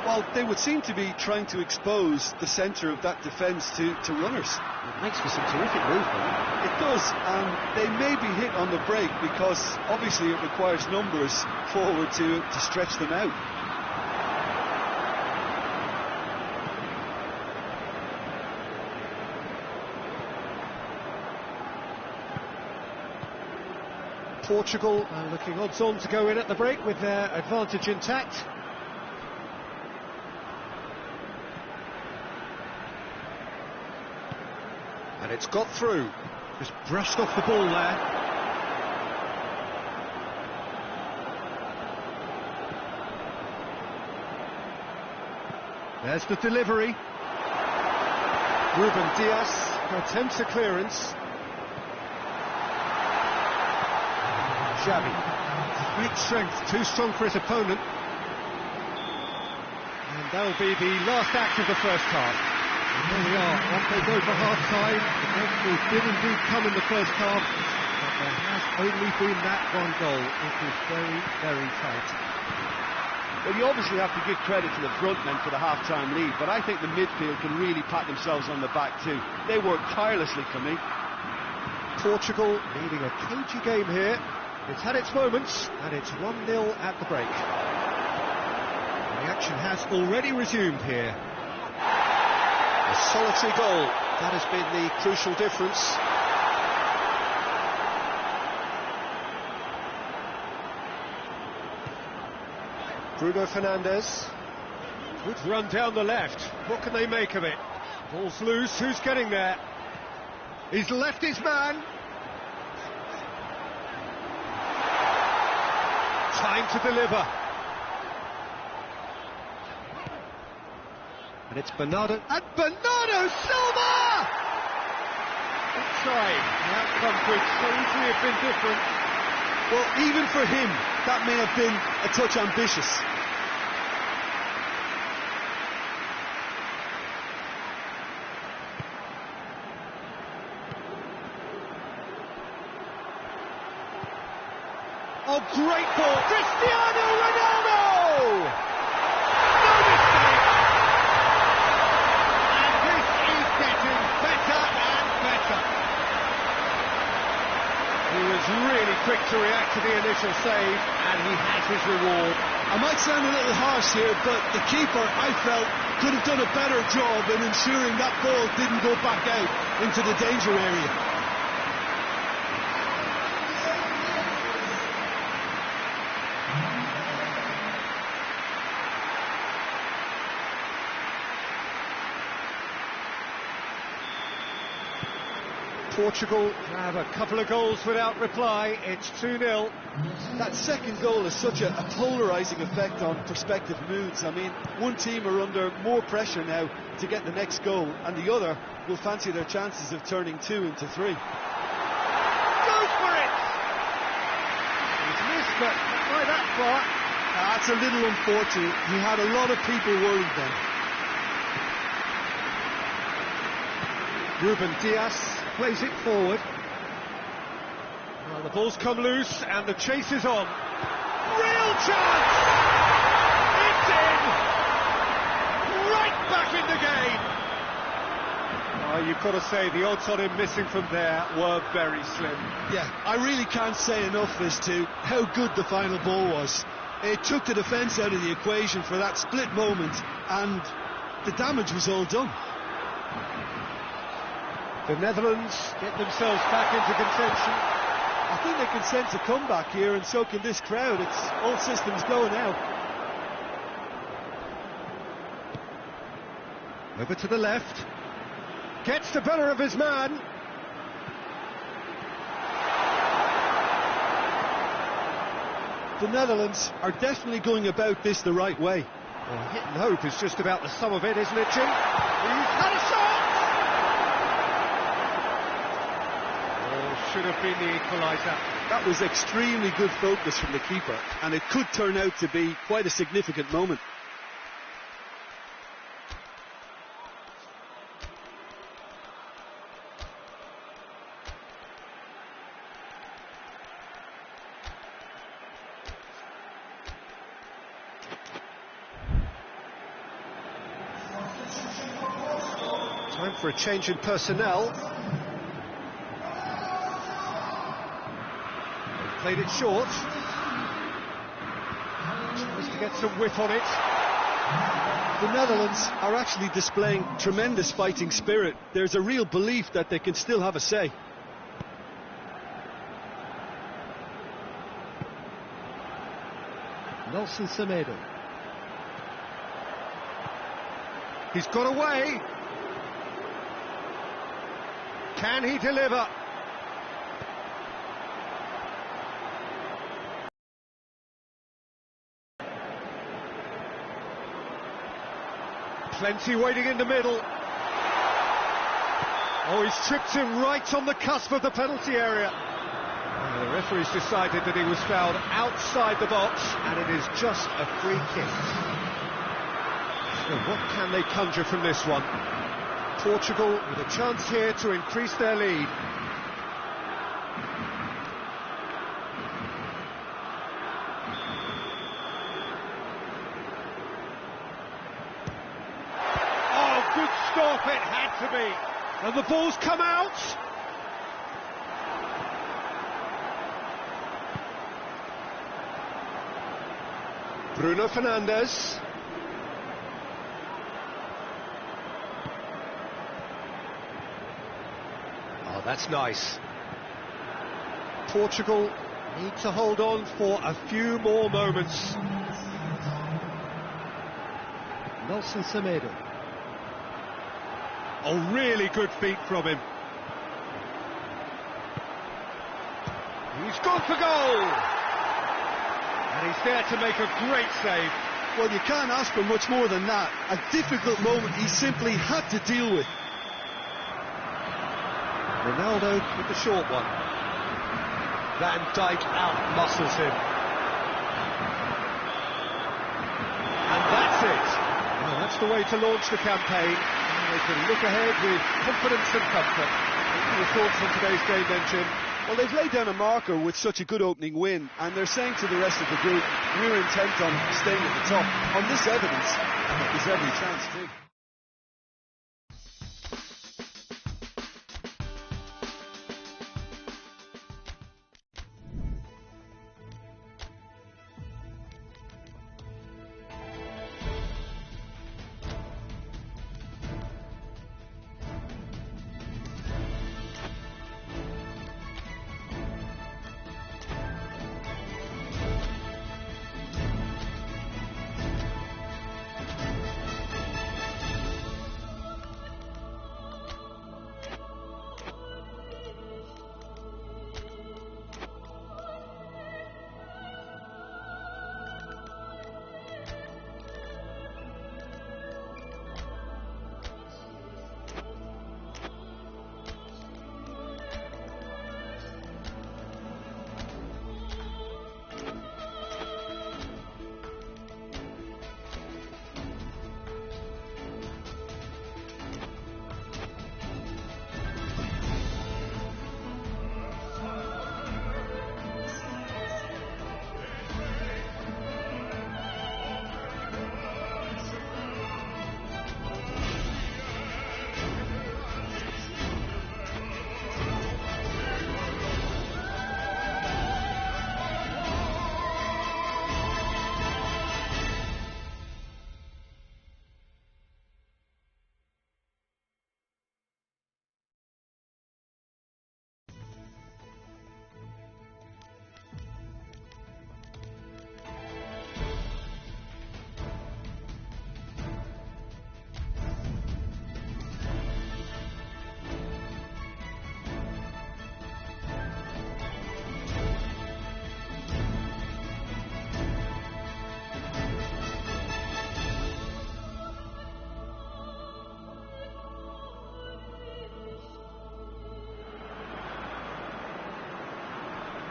Well, they would seem to be trying to expose the centre of that defence to runners. It makes for some terrific movement. It does, and they may be hit on the break because obviously it requires numbers forward to stretch them out. Portugal are looking odds-on to go in at the break with their advantage intact. And it's got through. Just brushed off the ball there. There's the delivery. Ruben Dias attempts a clearance. Xavi, great strength, too strong for his opponent. And that'll be the last act of the first half. And there we are, off they go for half-time. The breakthrough did indeed come in the first half, but there has only been that one goal. It is very, very tight. Well, you obviously have to give credit to the front men for the half-time lead, but I think the midfield can really pat themselves on the back too. They work tirelessly for me. Portugal leading a cagey game here. It's had its moments, and it's 1-0 at the break. The action has already resumed here. A solitary goal, that has been the crucial difference. Bruno Fernandes. Good run down the left. What can they make of it? Ball's loose, who's getting there? He's left his man. Time to deliver. And it's Bernardo. And Bernardo Silva! Offside. The outcome could so easily have been different. Well, even for him, that may have been a touch ambitious. Oh, great ball! Cristiano Ronaldo! No mistake! And this is getting better and better. He was really quick to react to the initial save, and he has his reward. I might sound a little harsh here, but the keeper, I felt, could have done a better job in ensuring that ball didn't go back out into the danger area. Portugal have a couple of goals without reply. It's 2-0. That second goal has such a polarising effect on prospective moods. I mean, one team are under more pressure now to get the next goal, and the other will fancy their chances of turning 2 into 3. Goes for it! He's missed, but not by that far. That's a little unfortunate. He had a lot of people worried then. Ruben Dias plays it forward. Well, the ball's come loose and the chase is on. Real chance! It's in! Right back in the game! Oh, you've got to say the odds on him missing from there were very slim. Yeah, I really can't say enough as to how good the final ball was. It took the defence out of the equation for that split moment, and the damage was all done. The Netherlands get themselves back into contention. I think they can sense a comeback here, and so can this crowd. It's all systems go now. Over to the left. Gets the better of his man. The Netherlands are definitely going about this the right way. Well, hit and hope is just about the sum of it, isn't it, Jim? He's had a shot! Oh, should have been the equaliser. That was extremely good focus from the keeper, and it could turn out to be quite a significant moment. Time for a change in personnel. They've played it short. Tries to get some whip on it. The Netherlands are actually displaying tremendous fighting spirit. There's a real belief that they can still have a say. Nelson Semedo. He's got away. Can he deliver? Plenty waiting in the middle. Oh, he's tripped him right on the cusp of the penalty area. The referee's decided that he was fouled outside the box, and it is just a free kick. So what can they conjure from this one? Portugal with a chance here to increase their lead. Oh, good stop, it had to be. And the ball's come out. Bruno Fernandes. Oh, that's nice. Portugal need to hold on for a few more moments. Nelson Semedo. Oh, really good feet from him. He's gone for goal! And he's there to make a great save. Well, you can't ask for much more than that. A difficult moment he simply had to deal with. Ronaldo with the short one. Van Dijk out-muscles him. And that's it. Well, that's the way to launch the campaign. They can look ahead with confidence and comfort. What are your thoughts on today's game then, Jim? Well, they've laid down a marker with such a good opening win, and they're saying to the rest of the group, we're intent on staying at the top. On this evidence, there's every chance too.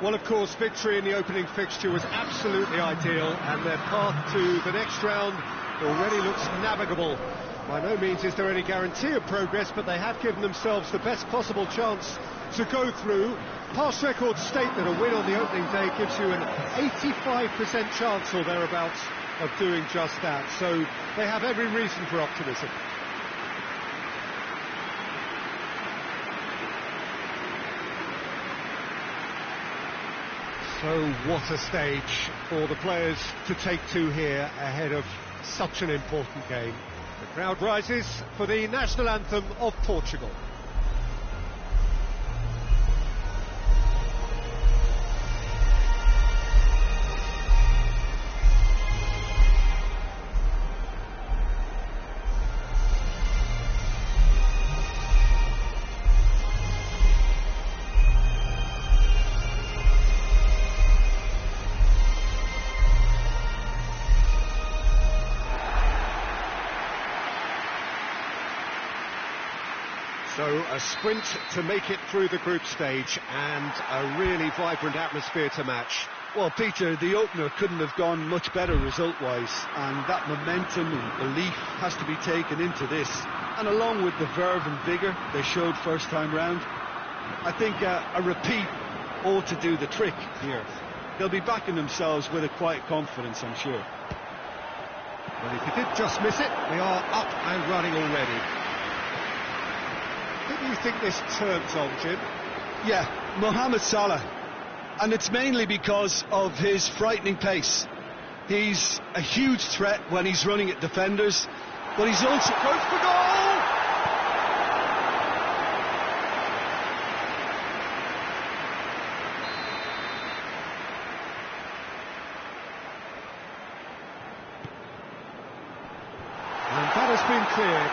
Well, of course, victory in the opening fixture was absolutely ideal, and their path to the next round already looks navigable. By no means is there any guarantee of progress, but they have given themselves the best possible chance to go through. Past records state that a win on the opening day gives you an 85% chance or thereabouts of doing just that, so they have every reason for optimism. So what a stage for the players to take to here ahead of such an important game. The crowd rises for the national anthem of Portugal. So a sprint to make it through the group stage, and a really vibrant atmosphere to match. Well, Peter, the opener couldn't have gone much better result-wise, and that momentum and belief has to be taken into this. And along with the verve and vigour they showed first time round, I think a repeat ought to do the trick here. They'll be backing themselves with a quiet confidence, I'm sure. Well, if you did just miss it, we are up and running already. Who do you think this turns on, Jim? Yeah, Mohamed Salah. And it's mainly because of his frightening pace. He's a huge threat when he's running at defenders, but he's also goes for goal! And that has been cleared.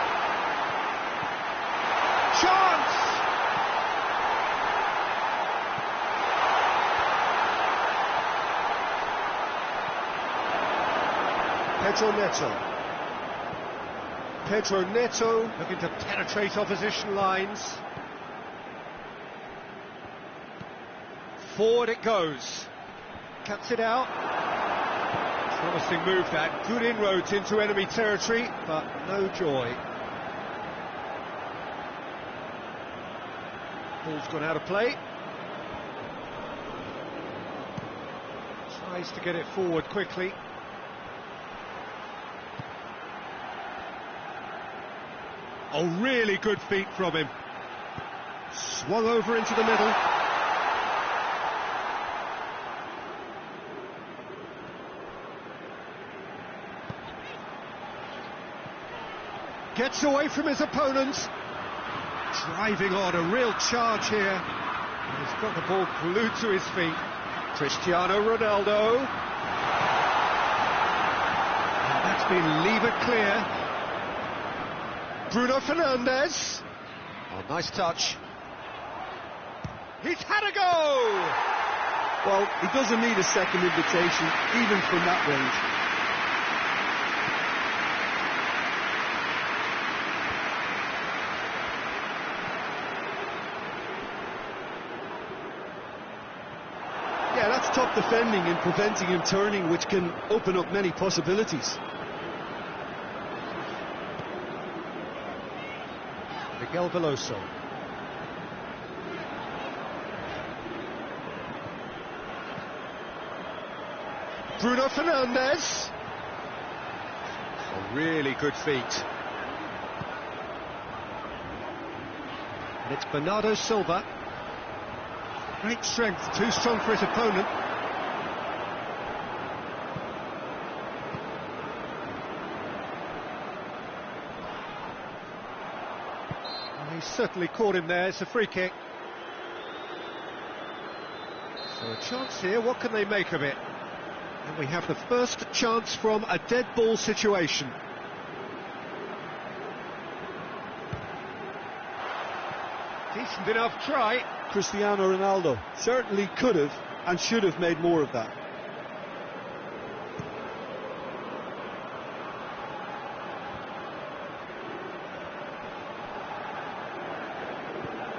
Chance! Pedro Neto looking to penetrate opposition lines. Forward it goes. Cuts it out. Promising move that. Good inroads into enemy territory, but no joy. Ball's gone out of play. Tries to get it forward quickly. Oh, really good feet from him. Swung over into the middle. Gets away from his opponent. Driving on, a real charge here. And he's got the ball glued to his feet. Cristiano Ronaldo. And that's been levered clear. Bruno Fernandes. Oh, nice touch. He's had a go! Well, he doesn't need a second invitation, even from that range. Yeah, that's top defending and preventing him turning, which can open up many possibilities. Miguel Veloso. Bruno Fernandes. Oh, really good feet. And it's Bernardo Silva. Great strength, too strong for his opponent. He's certainly caught him there. It's a free kick. So a chance here, what can they make of it? And we have the first chance from a dead ball situation. Decent enough try. Cristiano Ronaldo certainly could have and should have made more of that.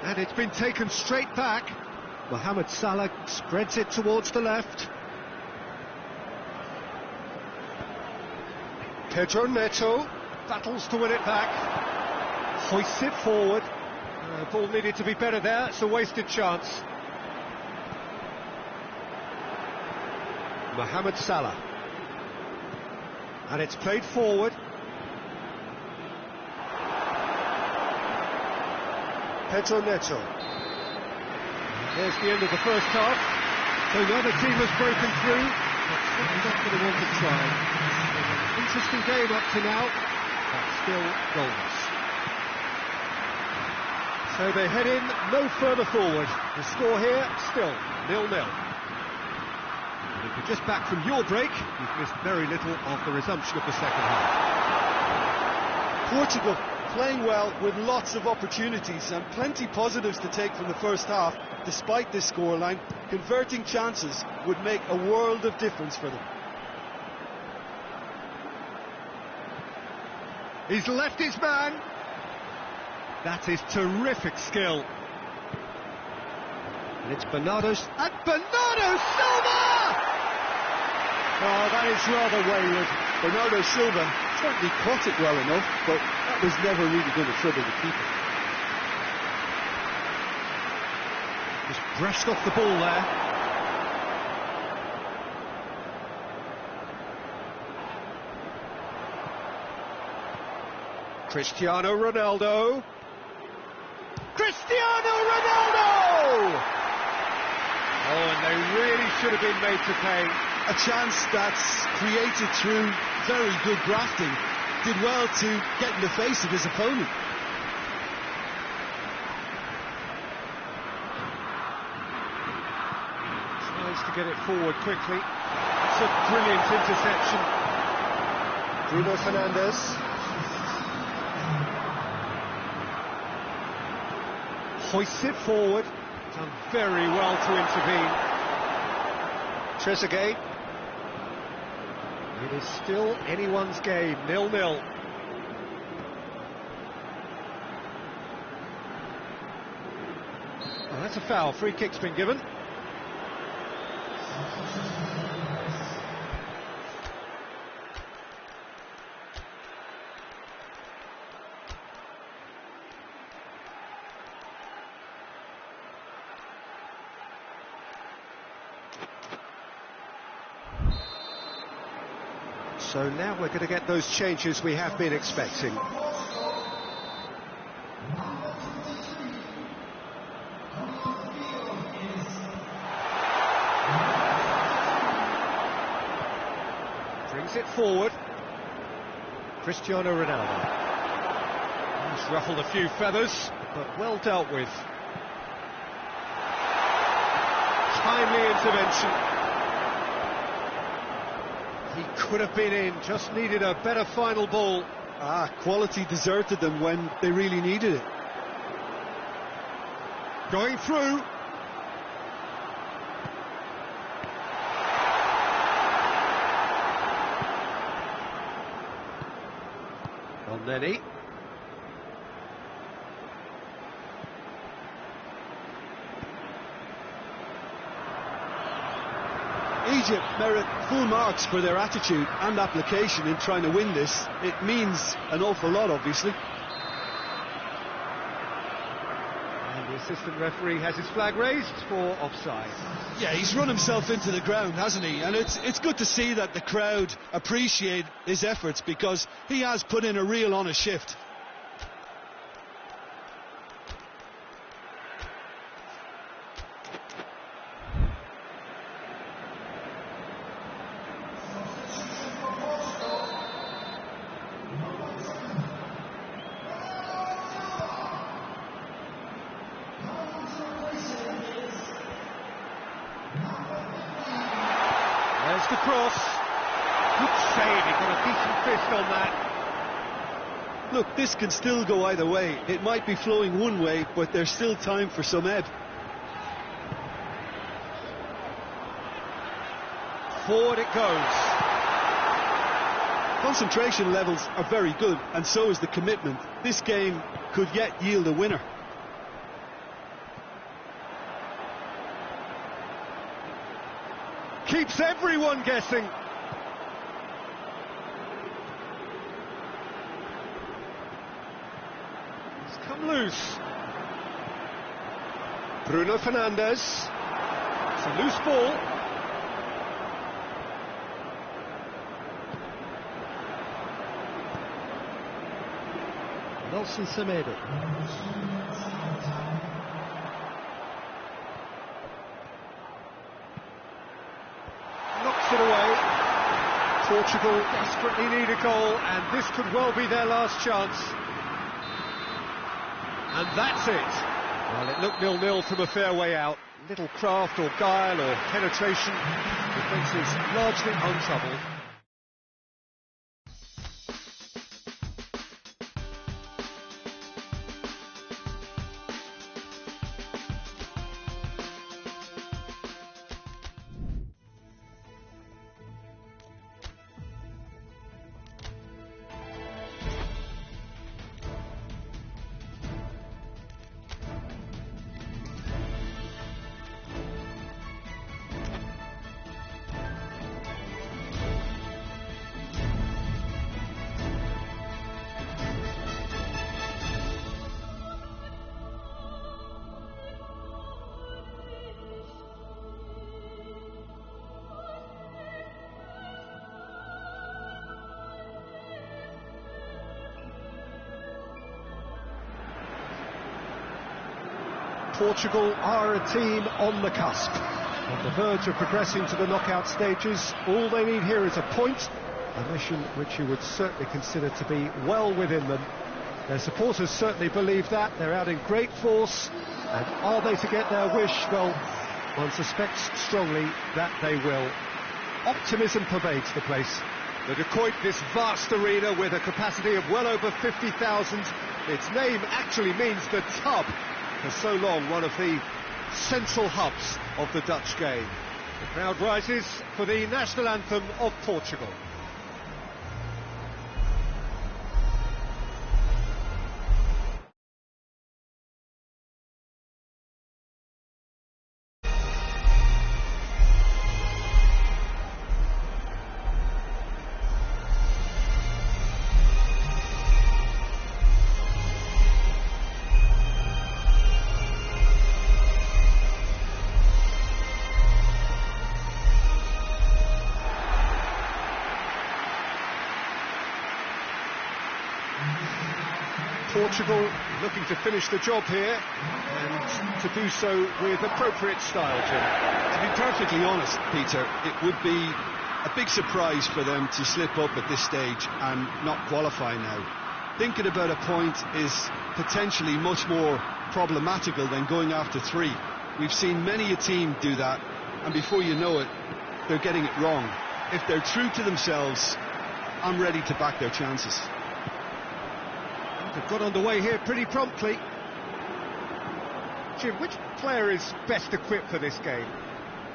And it's been taken straight back. Mohamed Salah spreads it towards the left. Pedro Neto battles to win it back. Hoists it forward. Ball needed to be better there. It's a wasted chance. Mohamed Salah. And it's played forward. Pedro Neto. There's the end of the first half. So the other team has broken through, but certainly not going to want to try. An interesting game up to now, but still goalless. So they head in no further forward. The score here still 0-0. And if you're just back from your break, you've missed very little of the resumption of the second half. Portugal playing well with lots of opportunities and plenty positives to take from the first half. Despite this scoreline, converting chances would make a world of difference for them. He's left his man. That is terrific skill. And it's Bernardo Silva! Oh, that is rather wayward. Bernardo Silva certainly caught it well enough, but that was never really going to trouble the keeper. Just brushed off the ball there. Cristiano Ronaldo. Cristiano Ronaldo! Oh, and they really should have been made to pay. A chance that's created through very good grafting. Did well to get in the face of his opponent. Tries to get it forward quickly. It's a brilliant interception. Bruno Fernandes. Hoists it forward. Done very well to intervene. Trezeguet. It is still anyone's game, 0-0. Oh, that's a foul. Free kick's been given. So now we're going to get those changes we have been expecting. Brings it forward. Cristiano Ronaldo. He's ruffled a few feathers, but well dealt with. Timely intervention. He could have been in, just needed a better final ball. Quality deserted them when they really needed it. Going through. Elneny. Egypt merit full marks for their attitude and application in trying to win this. It means an awful lot, obviously. And the assistant referee has his flag raised for offside. Yeah, he's run himself into the ground, hasn't he? And it's good to see that the crowd appreciate his efforts, because he has put in a real honest shift. There's the cross. Good save, he got a decent fist on that. Look, this can still go either way. It might be flowing one way, but there's still time for some ebb. Forward it goes. Concentration levels are very good, and so is the commitment. This game could yet yield a winner. keeps everyone guessing. It's come loose. Bruno Fernandes. It's a loose ball. Nelson Semedo. Knocks it away. Portugal desperately need a goal, and this could well be their last chance. And that's it. Well, it looked 0-0 from a fair way out. Little craft or guile or penetration. Defence is largely untroubled. Portugal are a team on the cusp, on the verge of progressing to the knockout stages. All they need here is a point, a mission which you would certainly consider to be well within them. Their supporters certainly believe that. They're out in great force, and are they to get their wish? Well, one suspects strongly that they will. Optimism pervades the place. The Decoit, this vast arena with a capacity of well over 50,000. Its name actually means the tub. For so long, one of the central hubs of the Dutch game. The crowd rises for the national anthem of Portugal. Portugal looking to finish the job here, and to do so with appropriate style, Jim. To be perfectly honest, Peter, it would be a big surprise for them to slip up at this stage and not qualify now. Thinking about a point is potentially much more problematical than going after 3. We've seen many a team do that, and before you know it, they're getting it wrong. If they're true to themselves, I'm ready to back their chances. They've got underway here pretty promptly. Jim, which player is best equipped for this game?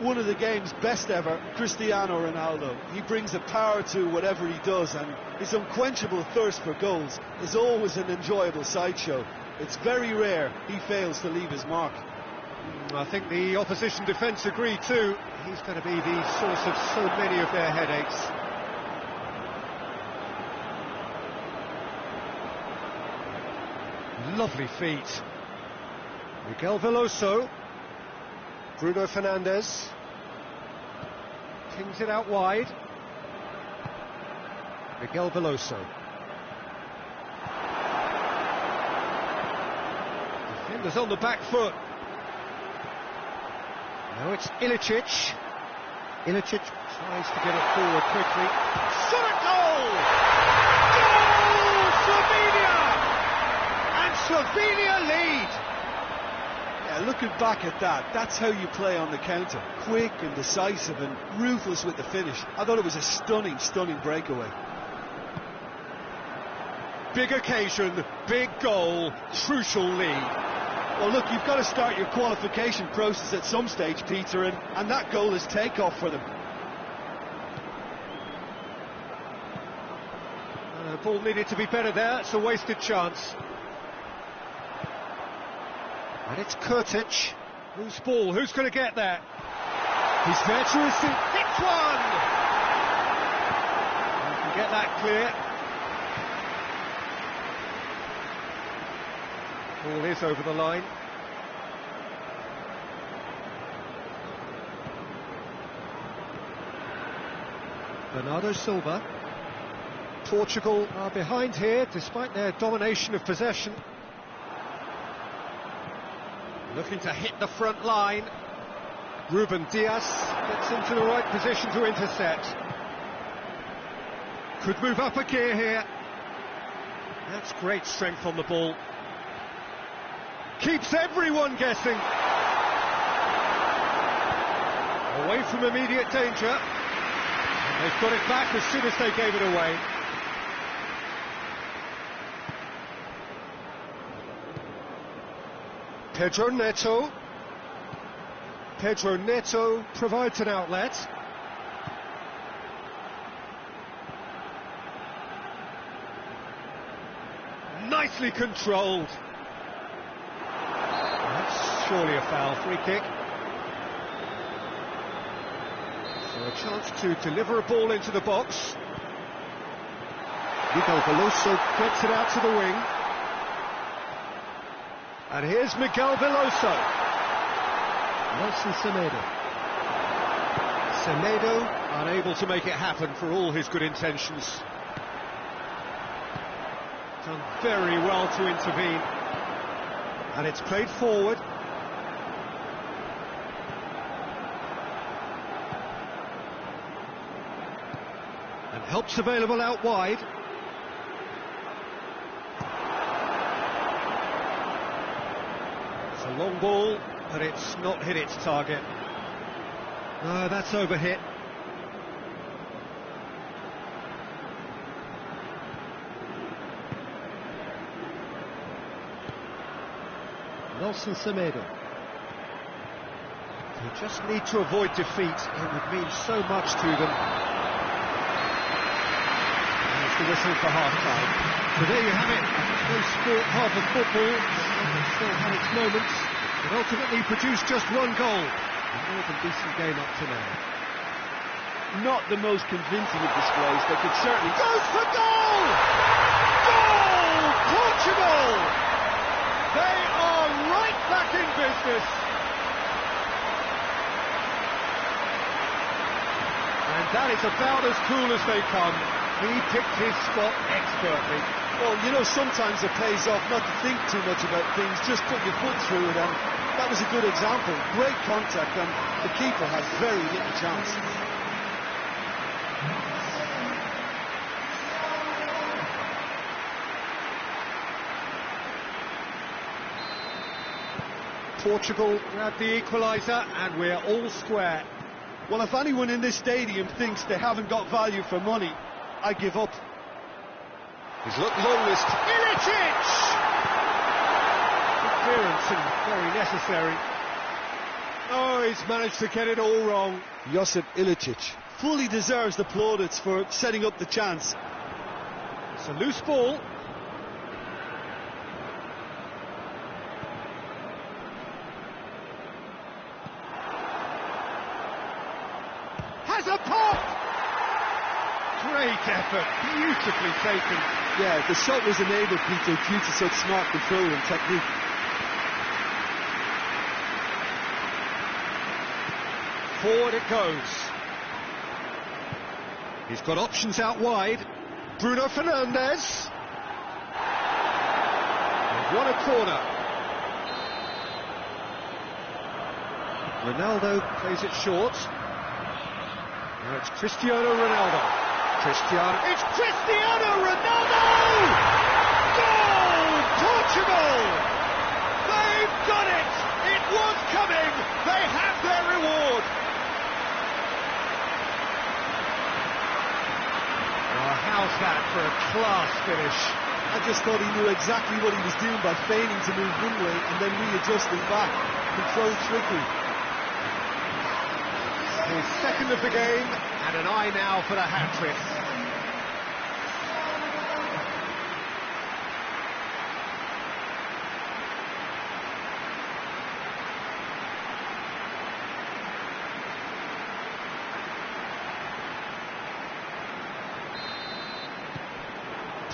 One of the game's best ever, Cristiano Ronaldo. He brings a power to whatever he does, and his unquenchable thirst for goals is always an enjoyable sideshow. It's very rare he fails to leave his mark. I think the opposition defence agree too. He's going to be the source of so many of their headaches. Lovely feet. Miguel Veloso. Bruno Fernandes. Kings it out wide. Miguel Veloso. Defenders on the back foot. Now it's Ilicic. Ilicic tries to get it forward quickly. Shot a goal! Goal! Slovenia! And Slovenia lead! Yeah, looking back at that, that's how you play on the counter. Quick and decisive and ruthless with the finish. I thought it was a stunning, stunning breakaway. Big occasion, big goal, crucial lead. Well, look, you've got to start your qualification process at some stage, Peter, and that goal is takeoff for them. Ball needed to be better there, it's a wasted chance. And it's Kurtic. Loose ball, who's going to get that? He's there to receive. Hits one! You can get that clear. Ball is over the line. Bernardo Silva. Portugal are behind here despite their domination of possession. Looking to hit the front line. Ruben Diaz gets into the right position to intercept. Could move up a gear here. That's great strength on the ball. Keeps everyone guessing. Away from immediate danger. And they've got it back as soon as they gave it away. Pedro Neto. Pedro Neto provides an outlet. Nicely controlled. That's surely a foul. Free kick. So a chance to deliver a ball into the box. Miguel Veloso gets it out to the wing. And here's Miguel Veloso. Nelson Semedo. Semedo unable to make it happen for all his good intentions. Done very well to intervene. And it's played forward. And help's available out wide. It's a long ball, but it's not hit its target. No, that's overhit. Nelson Semedo. They just need to avoid defeat. It would mean so much to them. And it's the whistle for half-time. So there you have it. No sport, half of football. It still had its moments. It ultimately produced just one goal. A more than decent game up to now. Not the most convincing of displays. They could certainly... Goes for goal! Goal! Portugal! They are right back in business. And that is about as cool as they come. He picked his spot expertly. Well, you know, sometimes it pays off not to think too much about things, just put your foot through it, and that was a good example. Great contact, and the keeper had very little chance. Portugal grabbed the equaliser, and we're all square. Well, if anyone in this stadium thinks they haven't got value for money, I give up. He's looked longest. Ilicic! Clearance and very necessary. Oh, he's managed to get it all wrong. Josip Ilicic fully deserves the plaudits for setting up the chance. It's a loose ball. Has a pop! Great effort, beautifully taken. Yeah, the shot was enabled, Peter, due to such smart control and technique. Forward it goes. He's got options out wide. Bruno Fernandes. They've won a corner. Ronaldo plays it short. Now it's Cristiano Ronaldo. It's Cristiano Ronaldo! Goal! Portugal! They've done it! It was coming! They have their reward! Oh, how's that for a class finish? I just thought he knew exactly what he was doing by feigning to move one way and then readjusting back. Controlled trickery. His second of the game, and an eye now for the hat-trick.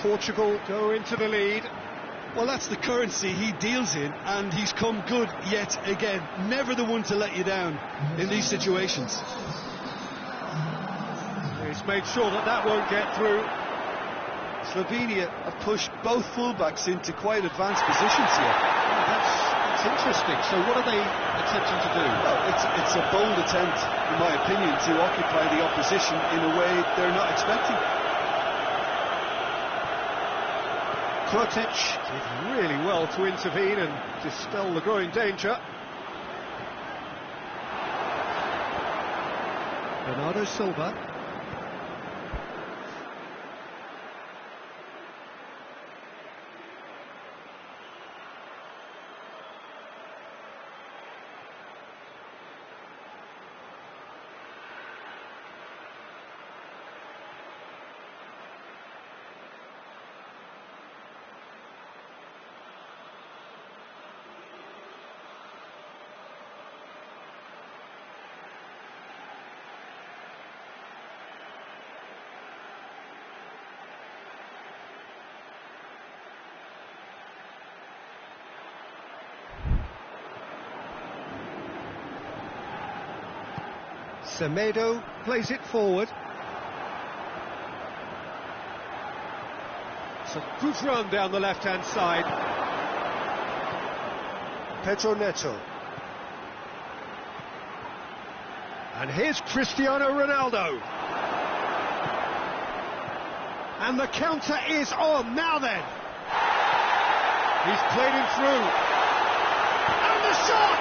Portugal go into the lead. Well, that's the currency he deals in, and he's come good yet again. Never the one to let you down in these situations. He's made sure that that won't get through. Slovenia have pushed both fullbacks into quite advanced positions here. Oh, that's interesting. So what are they attempting to do? Well, it's a bold attempt, in my opinion, to occupy the opposition in a way they're not expecting. cr7 did really well to intervene and dispel the growing danger. Bernardo Silva. Semedo plays it forward. It's a good run down the left-hand side. Pedro Neto. And here's Cristiano Ronaldo. And the counter is on. Now then. He's played him through. And the shot!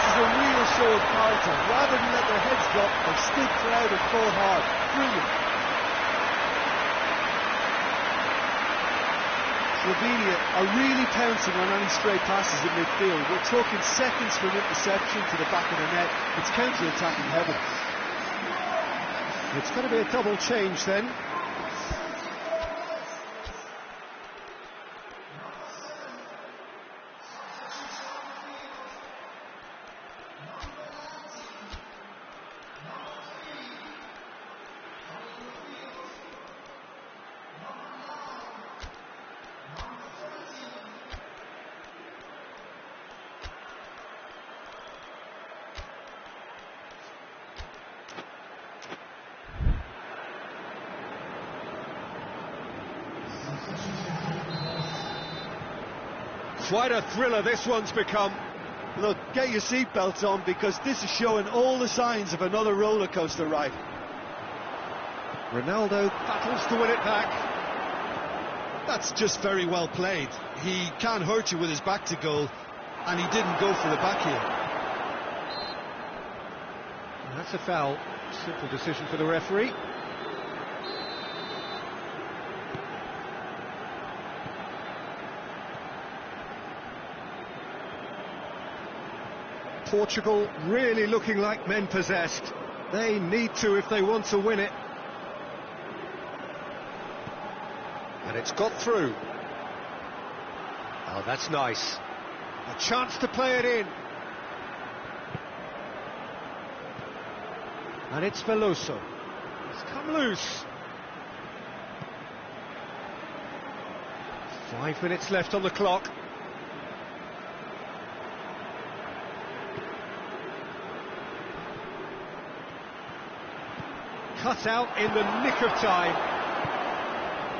A real show of character. Rather than let their heads drop, they stood proud and fought hard. Brilliant. Slovenia are really pouncing on any stray passes in midfield. We're talking seconds from interception to the back of the net. It's counter-attacking heaven. It's going to be a double change then. Quite a thriller this one's become. Look, get your seatbelts on, because this is showing all the signs of another roller coaster ride. Ronaldo battles to win it back. That's just very well played. He can't hurt you with his back to goal, and he didn't go for the back heel. And that's a foul. Simple decision for the referee. Portugal really looking like men possessed. They need to if they want to win it. And it's got through. Oh, that's nice. A chance to play it in. And it's Veloso. It's come loose. 5 minutes left on the clock. Cut out in the nick of time.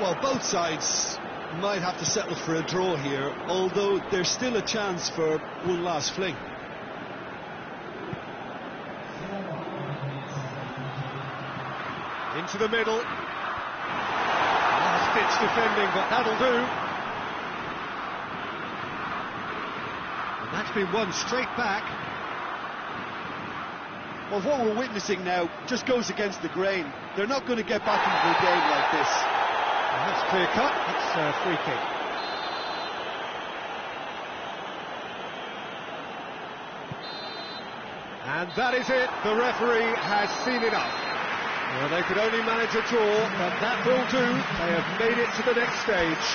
Well, both sides might have to settle for a draw here, although there's still a chance for one last fling. Into the middle. Last-ditch defending, but that'll do. And that's been won straight back. Well, what we're witnessing now just goes against the grain. They're not going to get back into the game like this. Well, that's clear cut. It's a free kick. And that is it. The referee has seen enough. Well, they could only manage a draw, but that will do. They have made it to the next stage.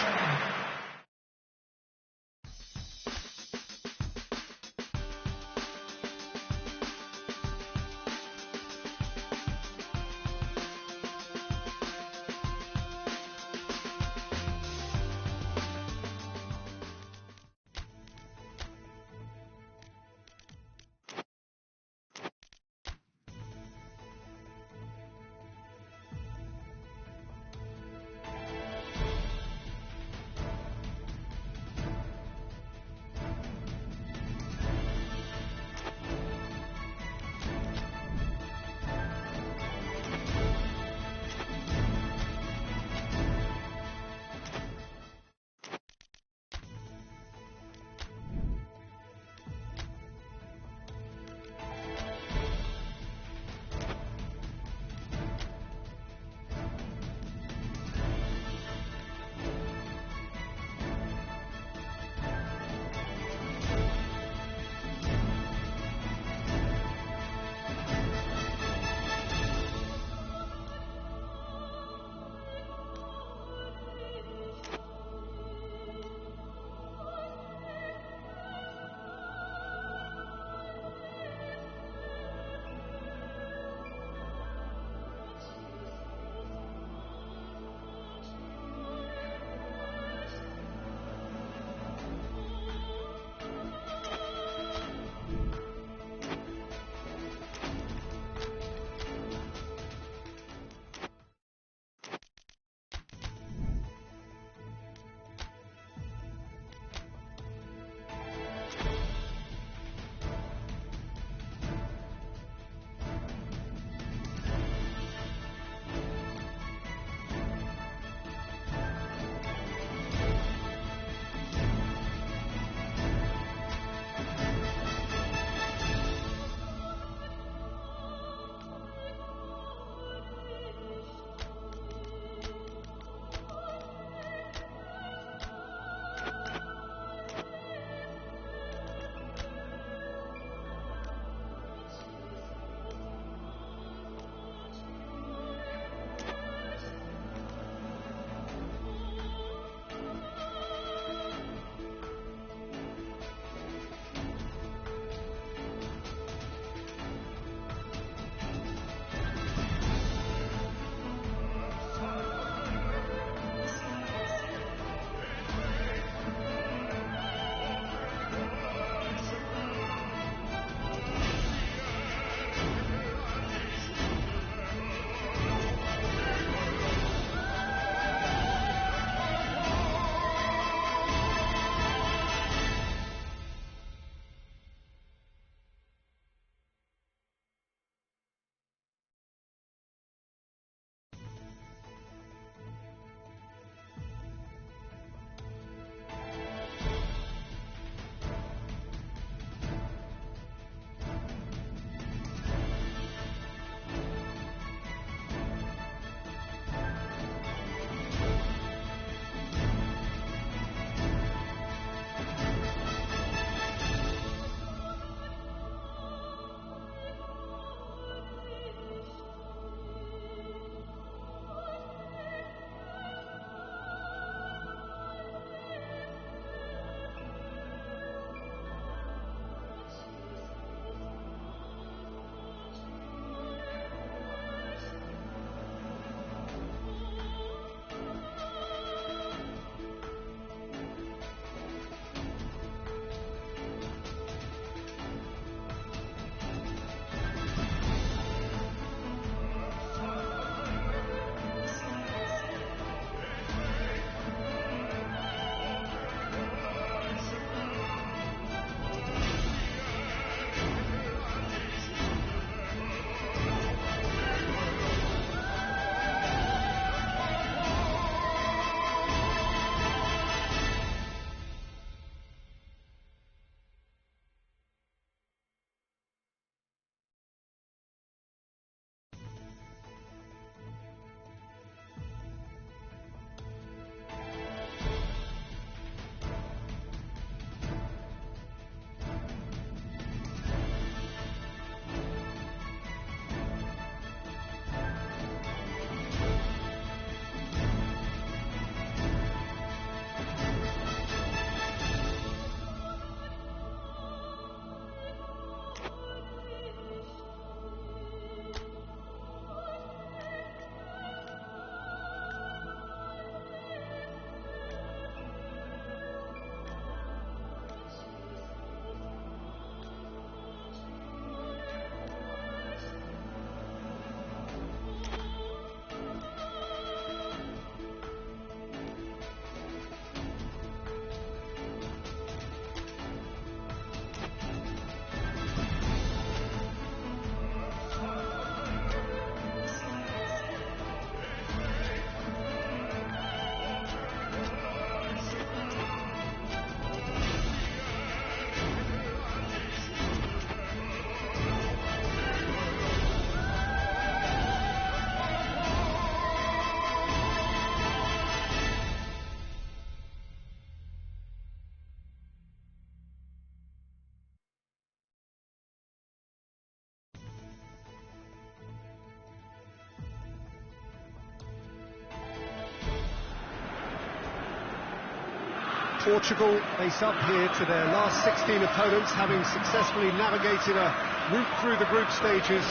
Portugal face up here to their last 16 opponents, having successfully navigated a route through the group stages.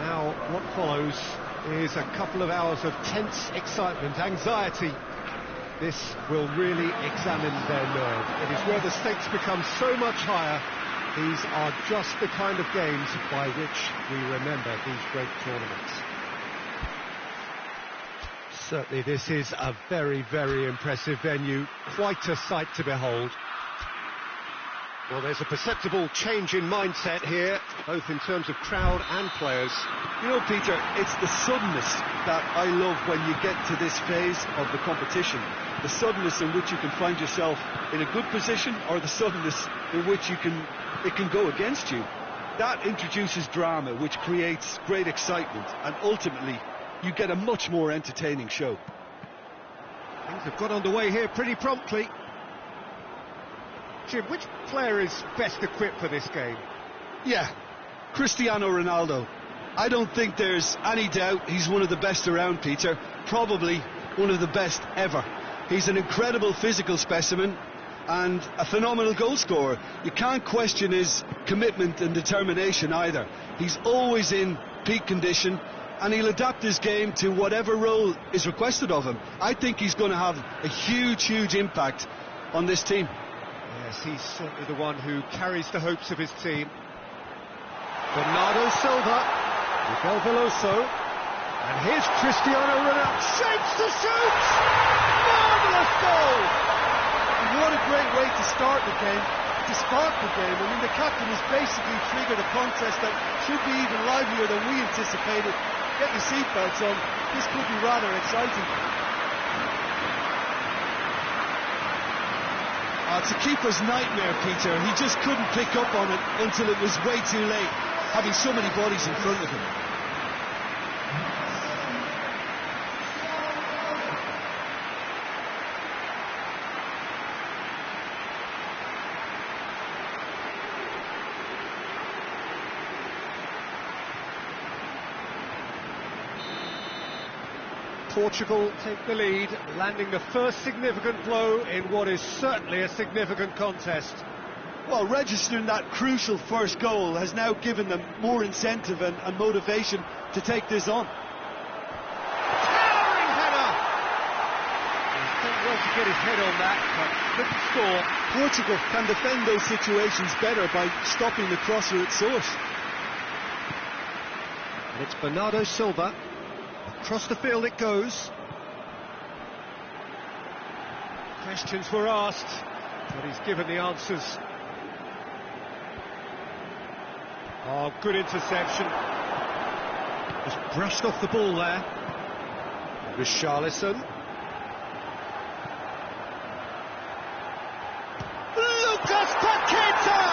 Now, what follows is a couple of hours of tense excitement, anxiety. This will really examine their nerve. It is where the stakes become so much higher. These are just the kind of games by which we remember these great tournaments. Certainly this is a very, very impressive venue, quite a sight to behold. Well, there's a perceptible change in mindset here, both in terms of crowd and players. You know, Peter, it's the suddenness that I love when you get to this phase of the competition. The suddenness in which you can find yourself in a good position, or the suddenness in which it can go against you. That introduces drama, which creates great excitement, and ultimately you get a much more entertaining show. Things have got underway here pretty promptly. Jim, which player is best equipped for this game? Yeah, Cristiano Ronaldo. I don't think there's any doubt he's one of the best around, Peter. Probably one of the best ever. He's an incredible physical specimen and a phenomenal goal scorer. You can't question his commitment and determination either. He's always in peak condition, and he'll adapt his game to whatever role is requested of him. I think he's going to have a huge, huge impact on this team. Yes, he's certainly the one who carries the hopes of his team. Bernardo Silva, Miguel Veloso, and here's Cristiano Ronaldo. Shapes to shoot! Marvellous goal! What a great way to start the game, to spark the game. I mean, the captain has basically triggered a contest that should be even livelier than we anticipated. Get your seatbelts on, this could be rather exciting. It's a keeper's nightmare, Peter. He just couldn't pick up on it until it was way too late, having so many bodies in front of him. Portugal take the lead, landing the first significant blow in what is certainly a significant contest. Well, registering that crucial first goal has now given them more incentive and motivation to take this on. Towering header! He's done well to get his head on that, but couldn't score. Portugal can defend those situations better by stopping the crosser at source. And it's Bernardo Silva. Across the field it goes. Questions were asked, but he's given the answers. Oh, good interception. Just brushed off the ball there. Richarlison. Lucas Paqueta!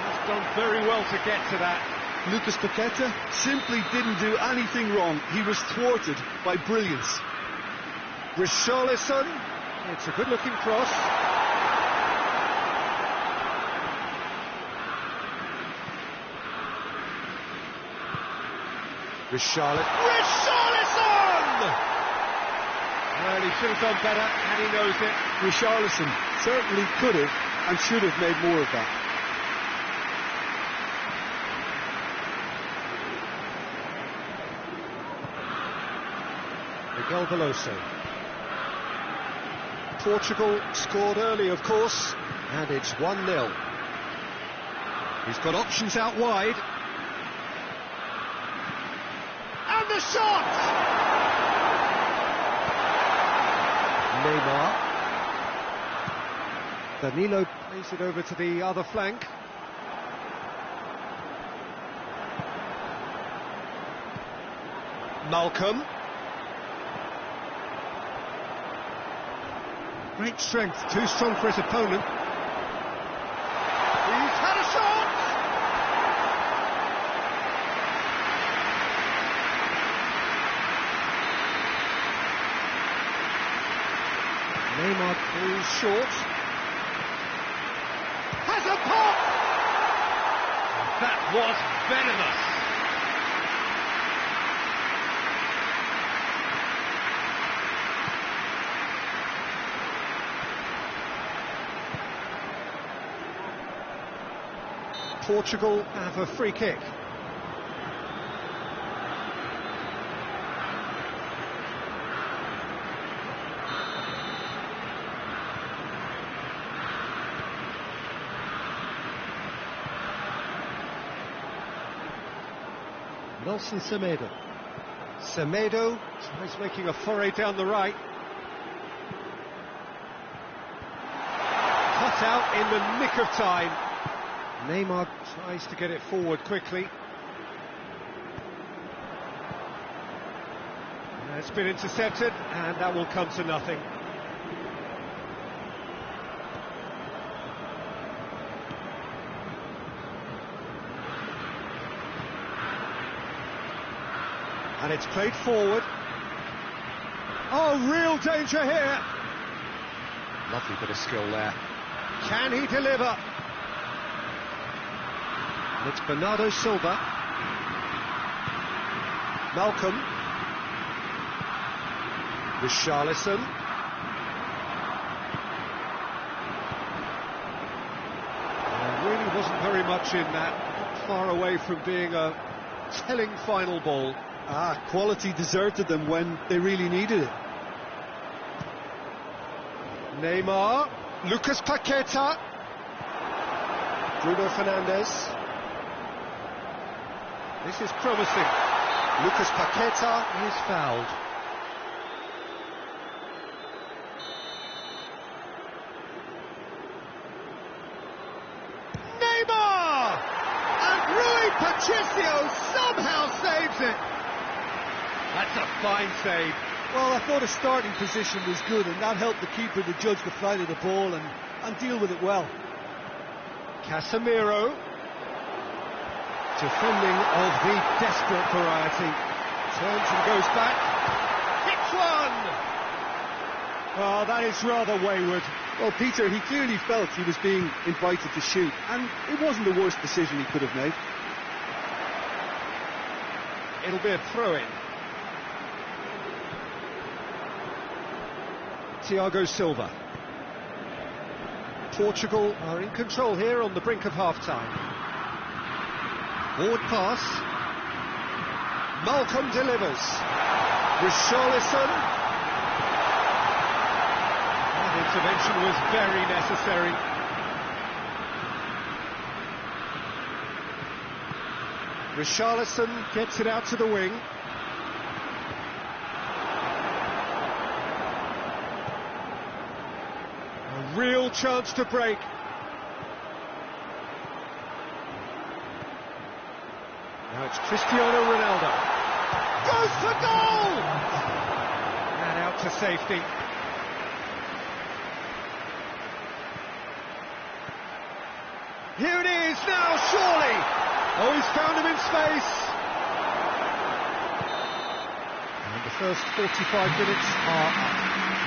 He's done very well to get to that. Lucas Paqueta simply didn't do anything wrong. He was thwarted by brilliance. Richarlison, it's a good-looking cross. Richarlison! Well, he should have done better, and he knows it. Richarlison certainly could have and should have made more of that. Miguel Veloso. Portugal scored early, of course, and it's 1-0. He's got options out wide. And the shot! Neymar. Danilo plays it over to the other flank. Malcolm. Great strength, too strong for his opponent. He's had a shot! Neymar pulls short. Has a pop! That was venomous. Portugal have a free kick. Nelson Semedo. Semedo tries making a foray down the right. Cut out in the nick of time. Neymar tries to get it forward quickly. It's been intercepted, and that will come to nothing. And it's played forward. Oh, real danger here. Lovely bit of skill there. Can he deliver? It's Bernardo Silva. Malcolm. Richarlison. There really wasn't very much in that. Far away from being a telling final ball. Quality deserted them when they really needed it. Neymar, Lucas Paqueta, Bruno Fernandes. This is promising. Lucas Paqueta is fouled. Neymar! And Rui Patricio somehow saves it. That's a fine save. Well, I thought his starting position was good, and that helped the keeper to judge the flight of the ball and deal with it well. Casemiro. Defending of the desperate variety. Turns and goes back. Hits one! Oh, that is rather wayward. Well, Peter, he clearly felt he was being invited to shoot, and it wasn't the worst decision he could have made. It'll be a throw-in. Thiago Silva. Portugal are in control here on the brink of half-time. Forward pass. Malcolm delivers. Richarlison. That intervention was very necessary. Richarlison gets it out to the wing. A real chance to break. Now it's Cristiano Ronaldo. Goes for goal! And out to safety. Here it is now, surely! Oh, he's found him in space! And the first 45 minutes are up.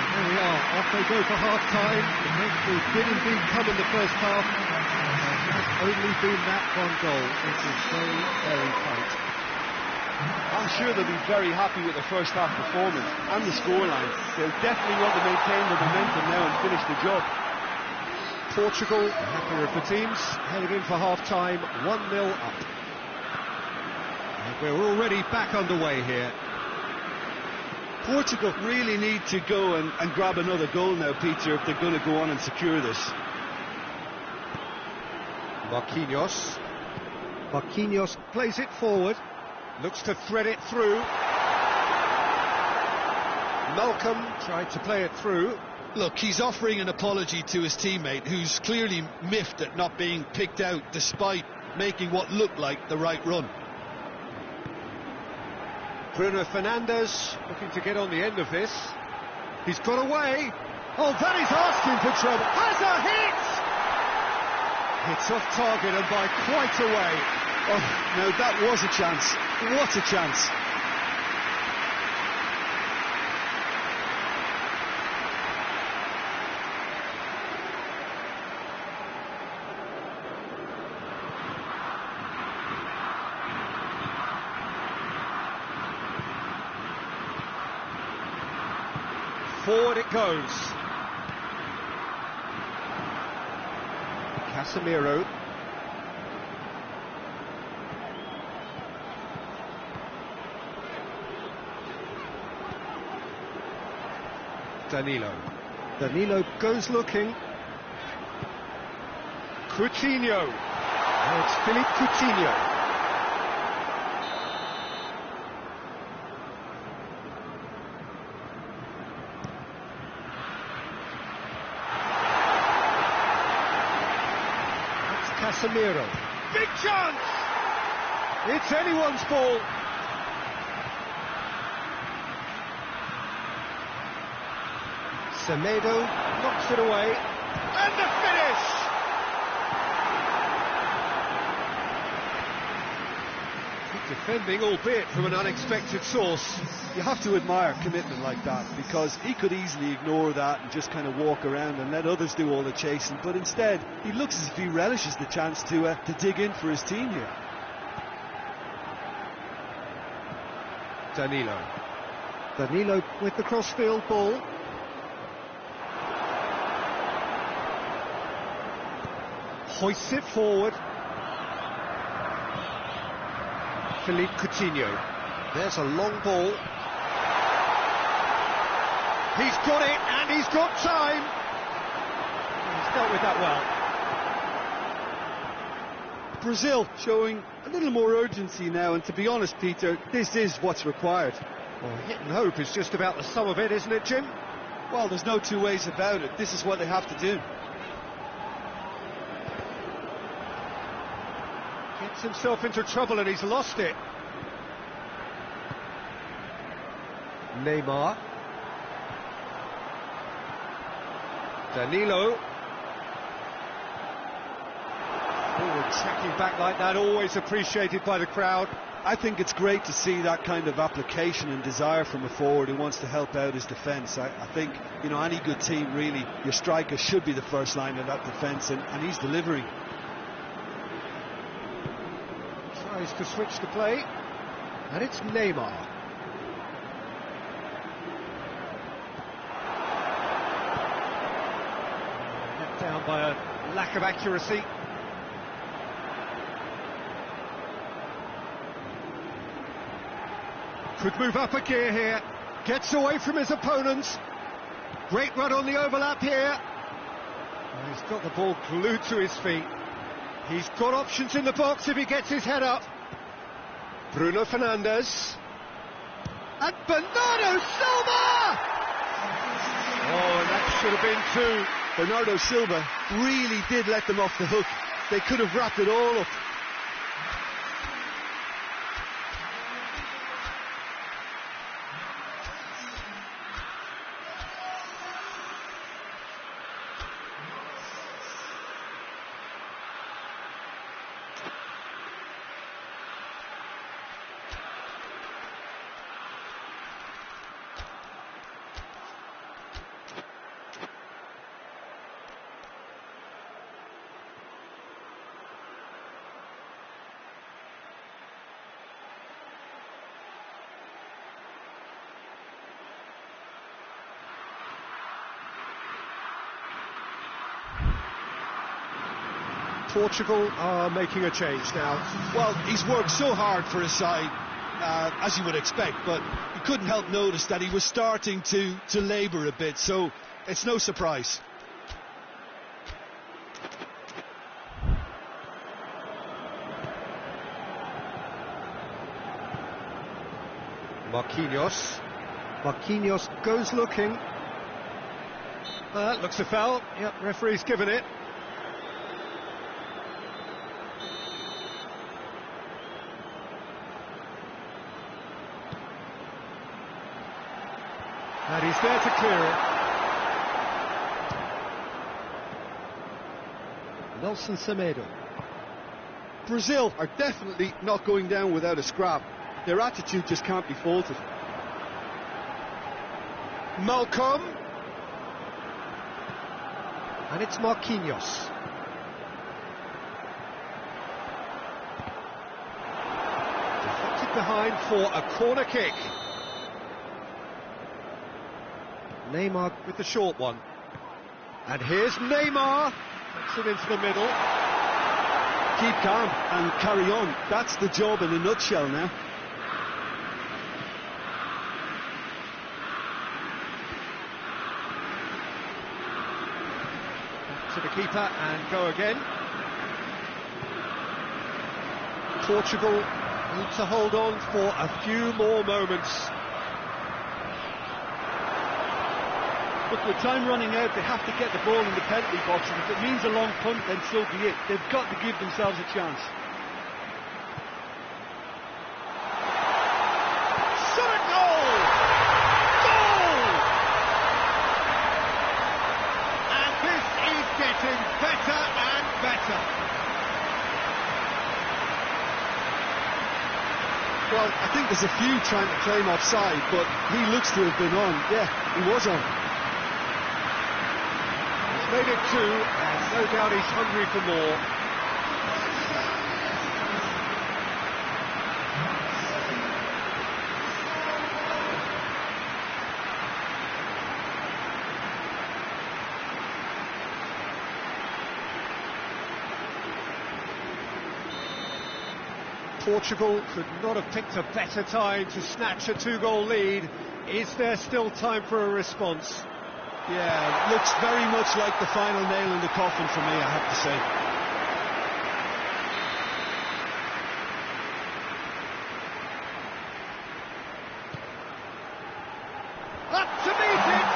There we are, off they go for half-time. The breakthrough did indeed come in the first half. It has only been that one goal, which is very, very tight. I'm sure they'll be very happy with the first half performance and the scoreline. They'll definitely want to maintain the momentum now and finish the job. Portugal, happier of the teams, heading in for half-time, 1-0 up. And we're already back underway here. Portugal really need to go and grab another goal now, Peter, if they're going to go on and secure this. Marquinhos. Marquinhos plays it forward. Looks to thread it through. Malcolm tried to play it through. Look, he's offering an apology to his teammate, who's clearly miffed at not being picked out despite making what looked like the right run. Bruno Fernandes looking to get on the end of this. He's got away. Oh, that is asking for trouble. Has a hit! It's off target and by quite a way. Oh, no, that was a chance. What a chance. Forward it goes. Casemiro. Danilo goes looking. Coutinho. Oh, it's Philippe Coutinho. That's Casemiro. Big chance! It's anyone's ball. Semedo knocks it away, and the finish! Good defending, albeit from an unexpected source. You have to admire commitment like that, because he could easily ignore that and just kind of walk around and let others do all the chasing, but instead he looks as if he relishes the chance to dig in for his team here. Danilo with the crossfield ball. Hoists it forward. Philippe Coutinho. There's a long ball. He's got it, and he's got time. He's dealt with that well. Brazil showing a little more urgency now, and to be honest, Peter, this is what's required. Well, hit and hope is just about the sum of it, isn't it, Jim? Well, there's no two ways about it. This is what they have to do. Gets himself into trouble and he's lost it. Neymar. Danilo. Forward checking back like that, always appreciated by the crowd. I think it's great to see that kind of application and desire from a forward who wants to help out his defence. I think, you know, any good team, really, your striker should be the first line of that defence, and he's delivering. Tries to switch the play, and it's Neymar. Let down by a lack of accuracy. Could move up a gear here. Gets away from his opponents. Great run on the overlap here. He's got the ball glued to his feet. He's got options in the box if he gets his head up. Bruno Fernandes. And Bernardo Silva! Oh, and that should have been two. Bernardo Silva really did let them off the hook. They could have wrapped it all up. Portugal are making a change now. Well, he's worked so hard for his side, as you would expect, but you couldn't help notice that he was starting to labour a bit, so it's no surprise. Marquinhos goes looking. That looks a foul. Yep, referee's given it. And he's there to clear it. Nelson Semedo. Brazil are definitely not going down without a scrap. Their attitude just can't be faulted. Malcolm. And it's Marquinhos. Deflected behind for a corner kick. Neymar with the short one. And here's Neymar. Puts it into the middle. Keep calm and carry on. That's the job in a nutshell now. to the keeper and go again. Portugal need to hold on for a few more moments. Look, with time running out, they have to get the ball in the penalty box, and if it means a long punt, then so be it. They've got to give themselves a chance. Shot at goal! Goal! And this is getting better and better. Well, I think there's a few trying to claim offside, but he looks to have been on. Yeah, he was on. Made it two, and no doubt he's hungry for more. Portugal could not have picked a better time to snatch a two-goal lead. Is there still time for a response? Yeah, looks very much like the final nail in the coffin for me, I have to say. Up to meet it!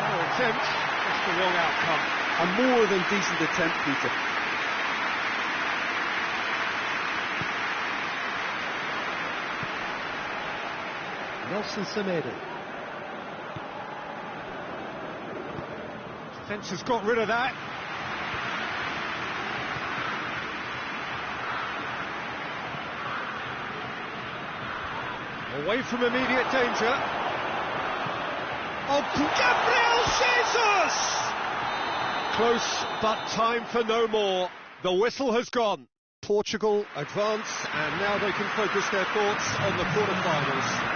No attempt, just the wrong outcome. A more than decent attempt, Peter. Nelson Semedo. Defence has got rid of that. Away from immediate danger. Oh, Gabriel Jesus! Close, but time for no more. The whistle has gone. Portugal advance, and now they can focus their thoughts on the quarter-finals.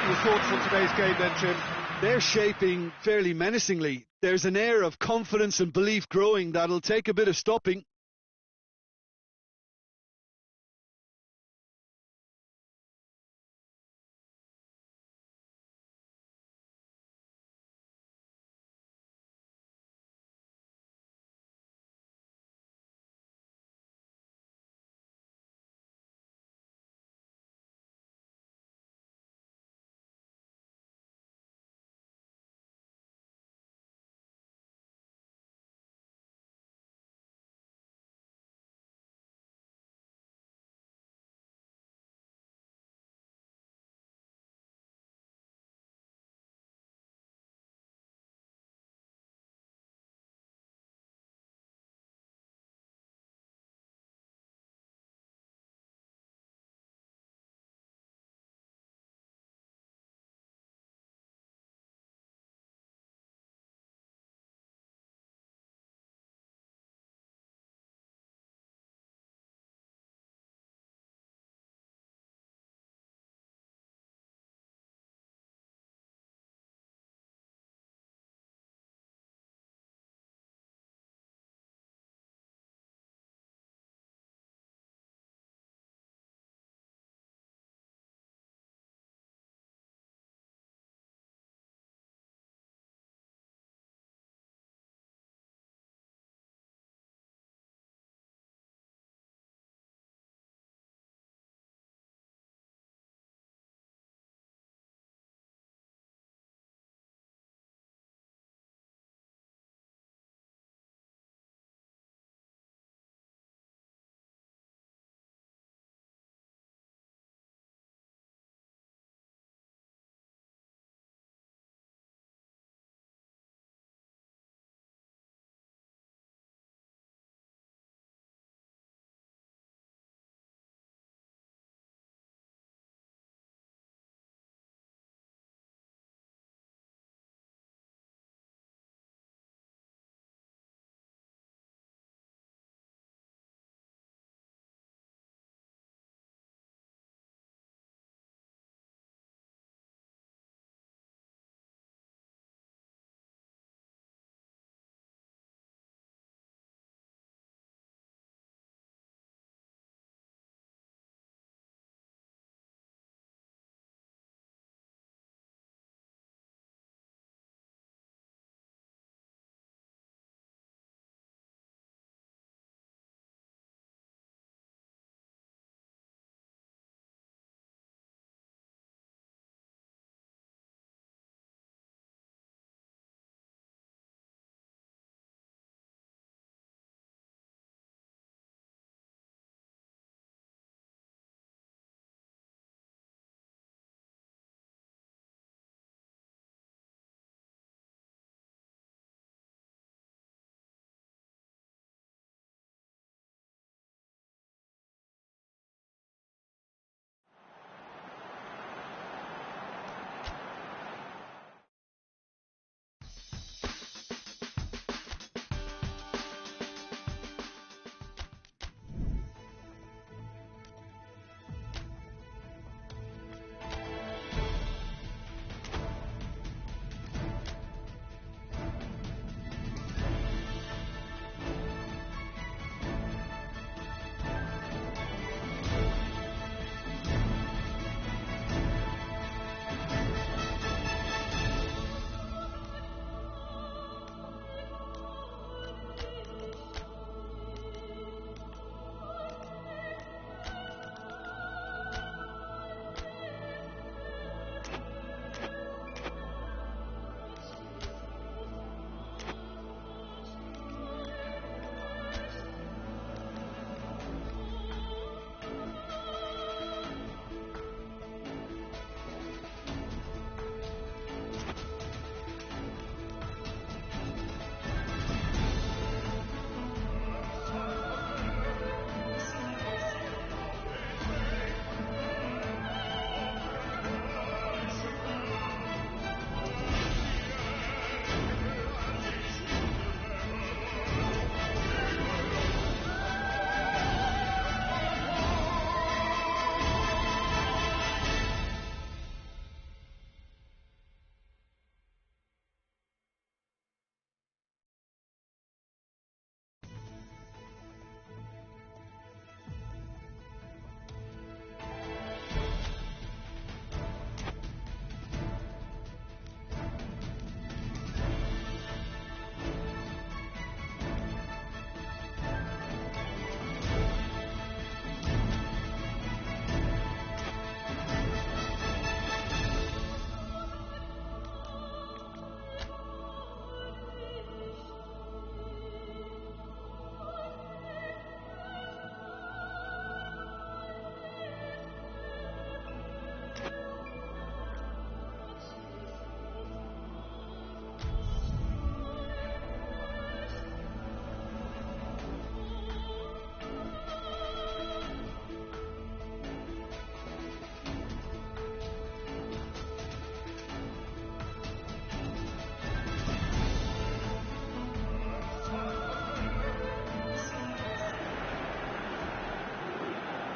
Your thoughts on today's game then, Jim? They're shaping fairly menacingly. There's an air of confidence and belief growing that'll take a bit of stopping.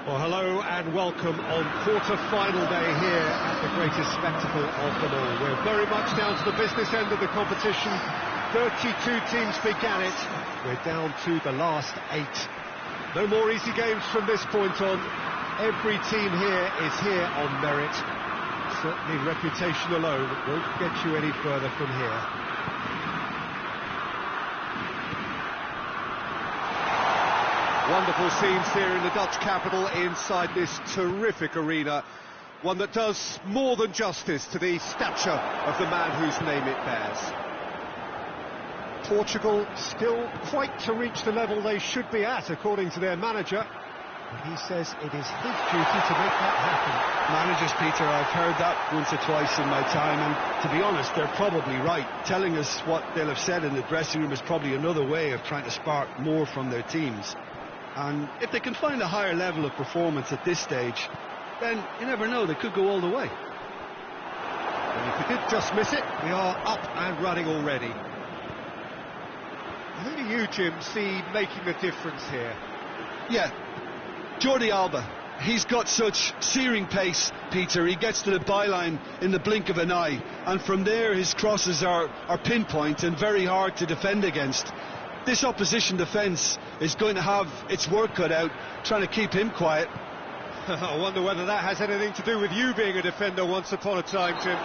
Well, hello and welcome on quarter-final day here at the greatest spectacle of them all. We're very much down to the business end of the competition. 32 teams began it. We're down to the last 8. No more easy games from this point on. Every team here is here on merit. Certainly reputation alone won't get you any further from here. Wonderful scenes here in the Dutch capital inside this terrific arena. One that does more than justice to the stature of the man whose name it bears. Portugal still quite to reach the level they should be at, according to their manager. But he says it is his duty to make that happen. Managers, Peter, I've heard that once or twice in my time, and to be honest, they're probably right. Telling us what they'll have said in the dressing room is probably another way of trying to spark more from their teams. And if they can find a higher level of performance at this stage, then you never know, they could go all the way. And if they did just miss it, we are up and running already. Who do you, Jim, see making the difference here? Yeah, Jordi Alba. He's got such searing pace, Peter. He gets to the byline in the blink of an eye, and from there his crosses are pinpoint and very hard to defend against. This opposition defence is going to have its work cut out trying to keep him quiet. I wonder whether that has anything to do with you being a defender once upon a time, Jim.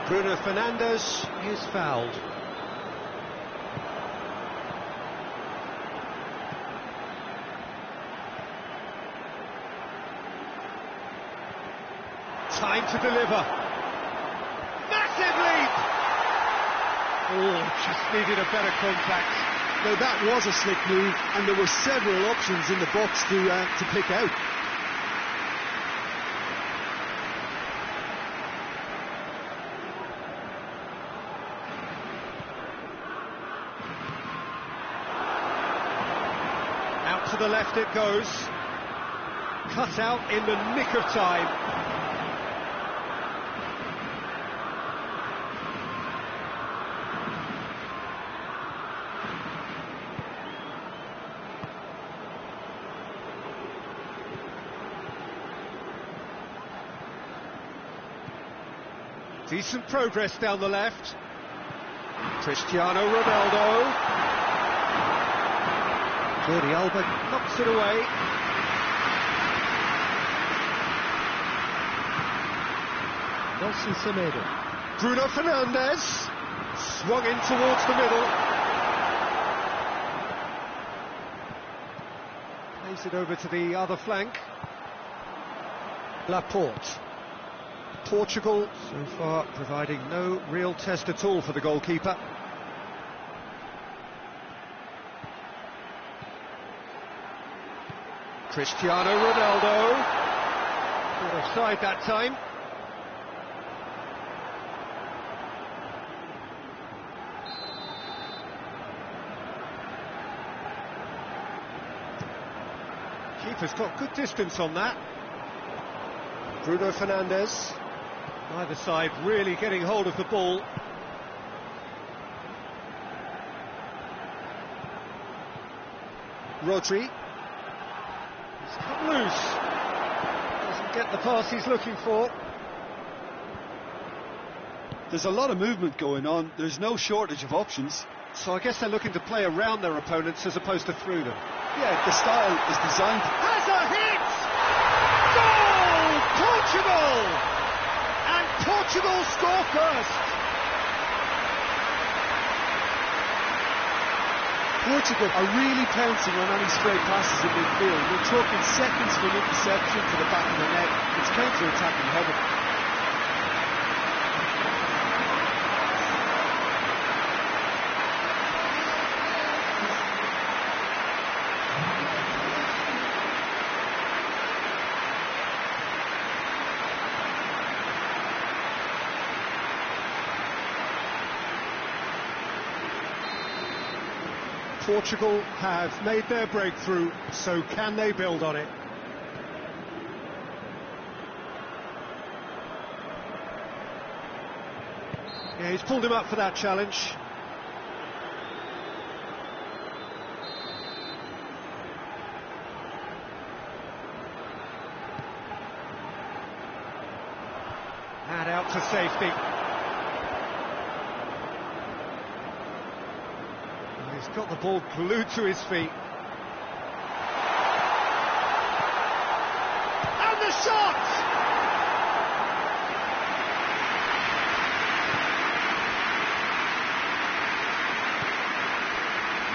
Bruno Fernandes is fouled. Time to deliver. Massive leap! Oh, just needed a better contact. Now that was a slick move, and there were several options in the box to pick out. Out to the left it goes. Cut out in the nick of time. Decent progress down the left. Cristiano Ronaldo. Jordi Alba knocks it away. Nelson Semedo. Bruno Fernandes. Swung in towards the middle. Plays it over to the other flank. Laporte. Portugal, so far, providing no real test at all for the goalkeeper. Cristiano Ronaldo. Caught offside that time. Keeper's got good distance on that. Bruno Fernandes. Either side really getting hold of the ball. Rodri. He's come loose. Doesn't get the pass he's looking for. There's a lot of movement going on. There's no shortage of options. So I guess they're looking to play around their opponents as opposed to through them. Yeah, the style is designed. Has a hit! Goal! Portugal! And Portugal score first. Portugal are really pouncing on any stray passes in midfield. We're talking seconds from interception to the back of the net. It's counter-attacking heaven. Portugal have made their breakthrough, so can they build on it? Yeah, he's pulled him up for that challenge. And out to safety. He's got the ball glued to his feet. And the shot!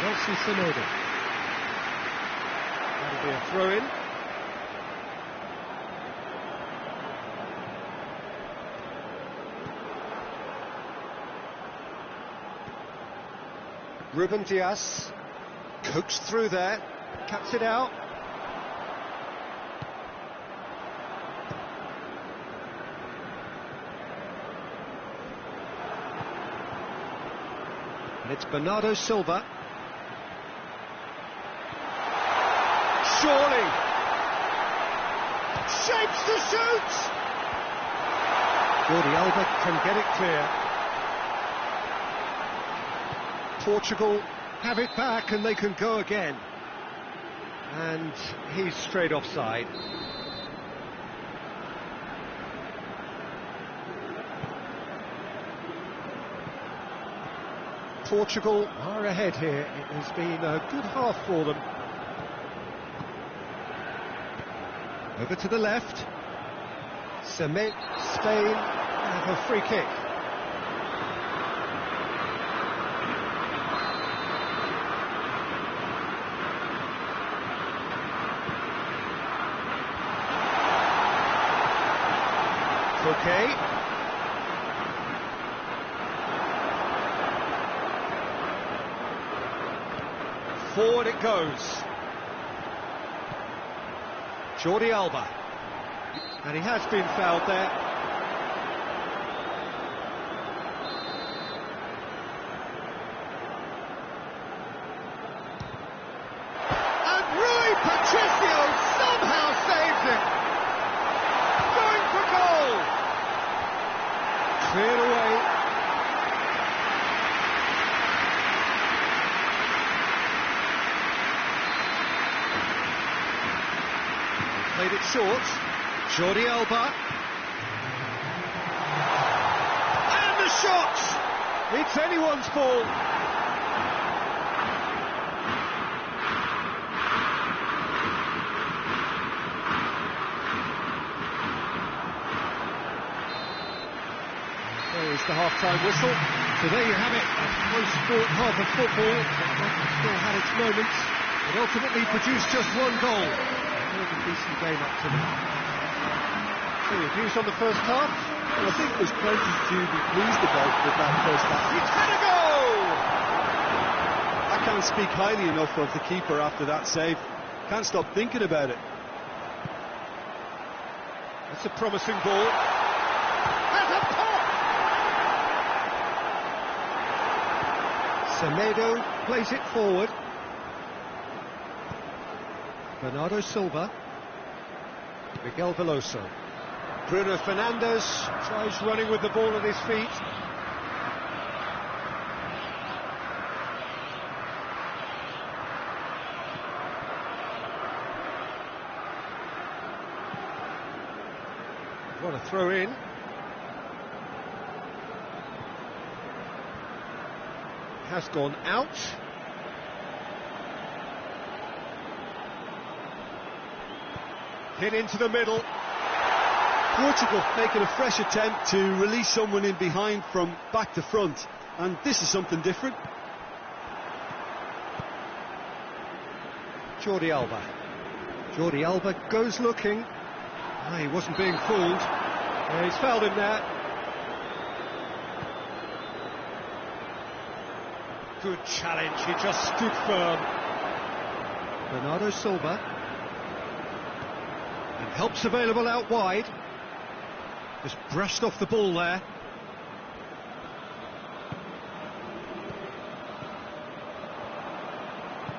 Nelson Semedo. That'll be a throw-in. Ruben Dias coaxed through there, cuts it out. And it's Bernardo Silva. Surely shapes to shoot. Jordi Alba can get it clear. Portugal have it back and they can go again. And he's straight offside. Portugal are ahead here. It has been a good half for them. Over to the left. Spain have a free kick. Okay. Forward it goes. Jordi Alba. And he has been fouled there. And Rui Patricio somehow saves it. Going for goal. Cleared away. Played it short. Jordi Alba. And the shot! It's anyone's ball. There is the half-time whistle. So there you have it, a close-fought half of football that still had its moments, but ultimately produced just one goal. A decent game up to now. So your views on the first half? Well, I think there's plenty to be pleased about with that first half. It's had a goal! I can't speak highly enough of the keeper after that save. Can't stop thinking about it. That's a promising ball. That's a pop! Semedo plays it forward. Bernardo Silva. Miguel Veloso. Bruno Fernandes tries running with the ball at his feet. What a throw in. Has gone out. Hit into the middle. Portugal making a fresh attempt to release someone in behind from back to front, and this is something different. Jordi Alba. Jordi Alba goes looking. He wasn't being fooled. He's fouled him there. Good challenge, he just stood firm. Bernardo Silva. And help's available out wide. Just brushed off the ball there.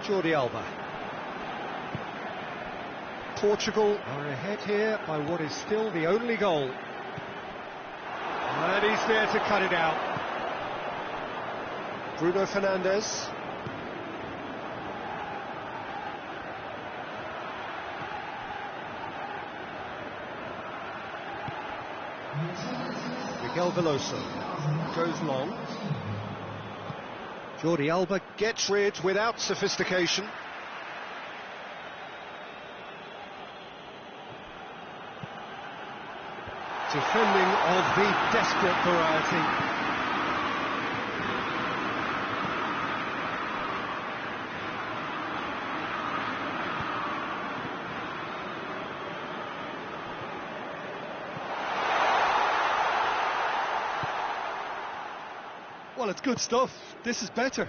Jordi Alba. Portugal are ahead here by what is still the only goal. And he's there to cut it out. Bruno Fernandes. Miguel Veloso goes long. Jordi Alba gets rid without sophistication. Defending of the desperate variety. Well, it's good stuff. This is better.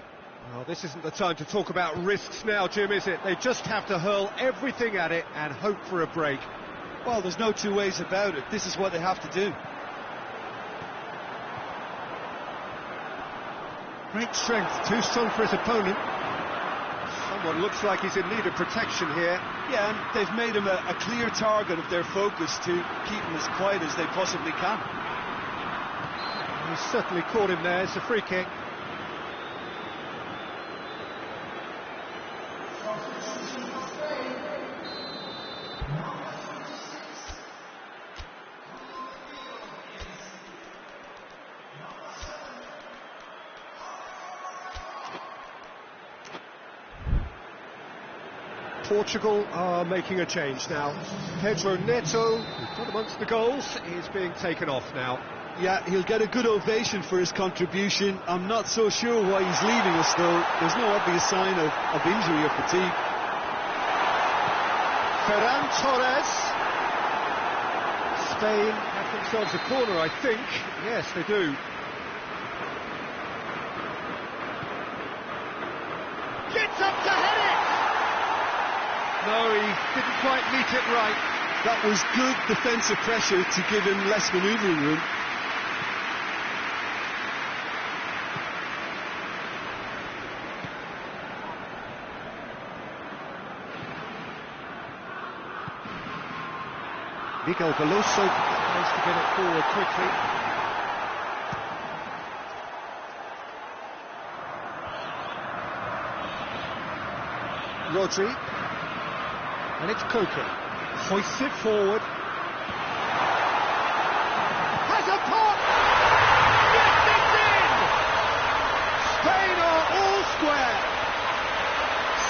Well, this isn't the time to talk about risks now, Jim, is it? They just have to hurl everything at it and hope for a break. Well, there's no two ways about it. This is what they have to do. Great strength, too strong for his opponent. Someone looks like he's in need of protection here. Yeah, and they've made him a clear target of their focus to keep him as quiet as they possibly can. He's certainly caught him there. It's a free kick. Portugal are making a change now. Pedro Neto, who's got amongst the goals, is being taken off now. Yeah, he'll get a good ovation for his contribution. I'm not so sure why he's leaving us, though. There's no obvious sign of injury or fatigue. Ferran Torres. Spain have themselves a corner, I think. Yes, they do. Gets up to head it! No, he didn't quite meet it right. That was good defensive pressure to give him less manoeuvring room. Miguel Veloso tries to get it forward quickly. Rodri. And it's Koke. Hoists it forward. Has a pop! Yes, it's in! Spain are all square.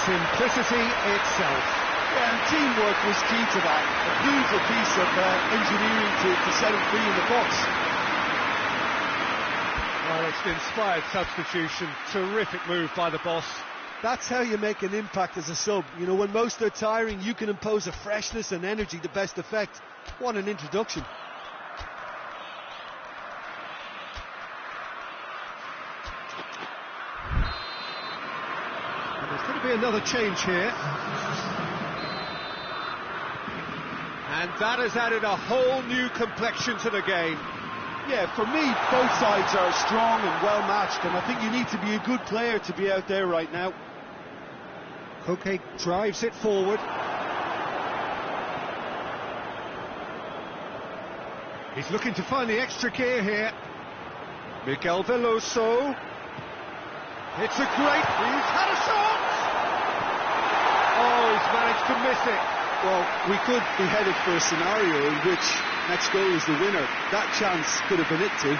Simplicity itself. Yeah, and teamwork was key to that. A beautiful piece of engineering to set him free in the box. Well, it's an inspired substitution. Terrific move by the boss. That's how you make an impact as a sub. You know, when most are tiring, you can impose a freshness and energy to best effect. What an introduction. And there's going to be another change here. And that has added a whole new complexion to the game. Yeah, for me, both sides are strong and well matched, and I think you need to be a good player to be out there right now. Koke drives it forward. He's looking to find the extra gear here. Miguel Veloso. It's a great... He's had a shot! Oh, he's managed to miss it. Well, we could be headed for a scenario in which next goal is the winner. That chance could have been it too.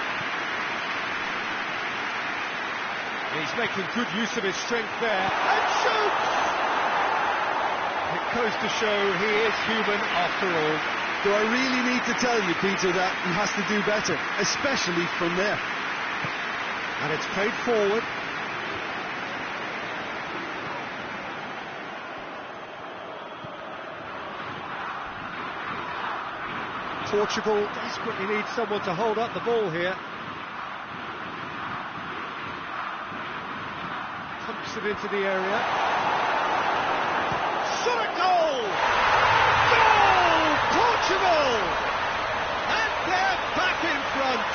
He's making good use of his strength there. And shoots! It goes to show he is human after all. Do I really need to tell you, Peter, that he has to do better, especially from there? And it's played forward. Portugal desperately needs someone to hold up the ball here. Pumps it into the area. Shot a goal! Goal! Portugal! And they're back in front.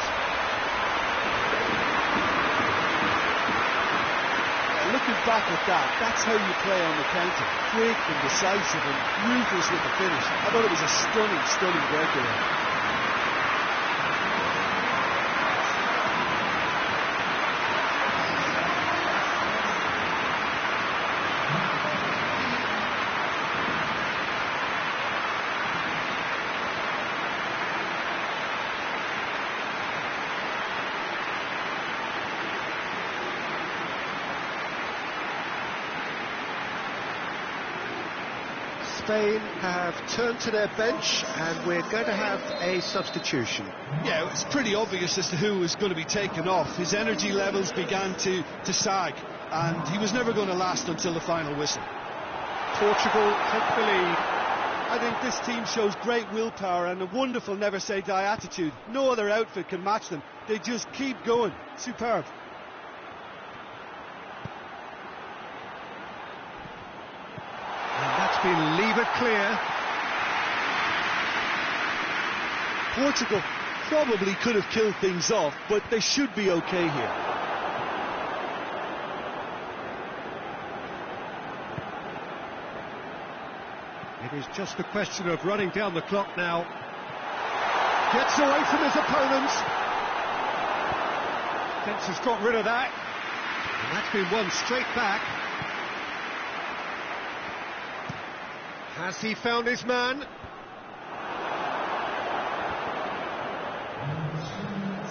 Looking back at that, that's how you play on the counter. Quick and decisive and ruthless with the finish. I thought it was a stunning, stunning breakaway. Spain have turned to their bench, and we're going to have a substitution. Yeah, it's pretty obvious as to who was going to be taken off. His energy levels began to sag, and he was never going to last until the final whistle. Portugal take the lead. I think this team shows great willpower and a wonderful never-say-die attitude. No other outfit can match them. They just keep going. Superb. And that's been levered clear. Portugal probably could have killed things off, but they should be okay here. It is just a question of running down the clock now. Gets away from his opponent. Defence has got rid of that. And that's been won straight back. Has he found his man?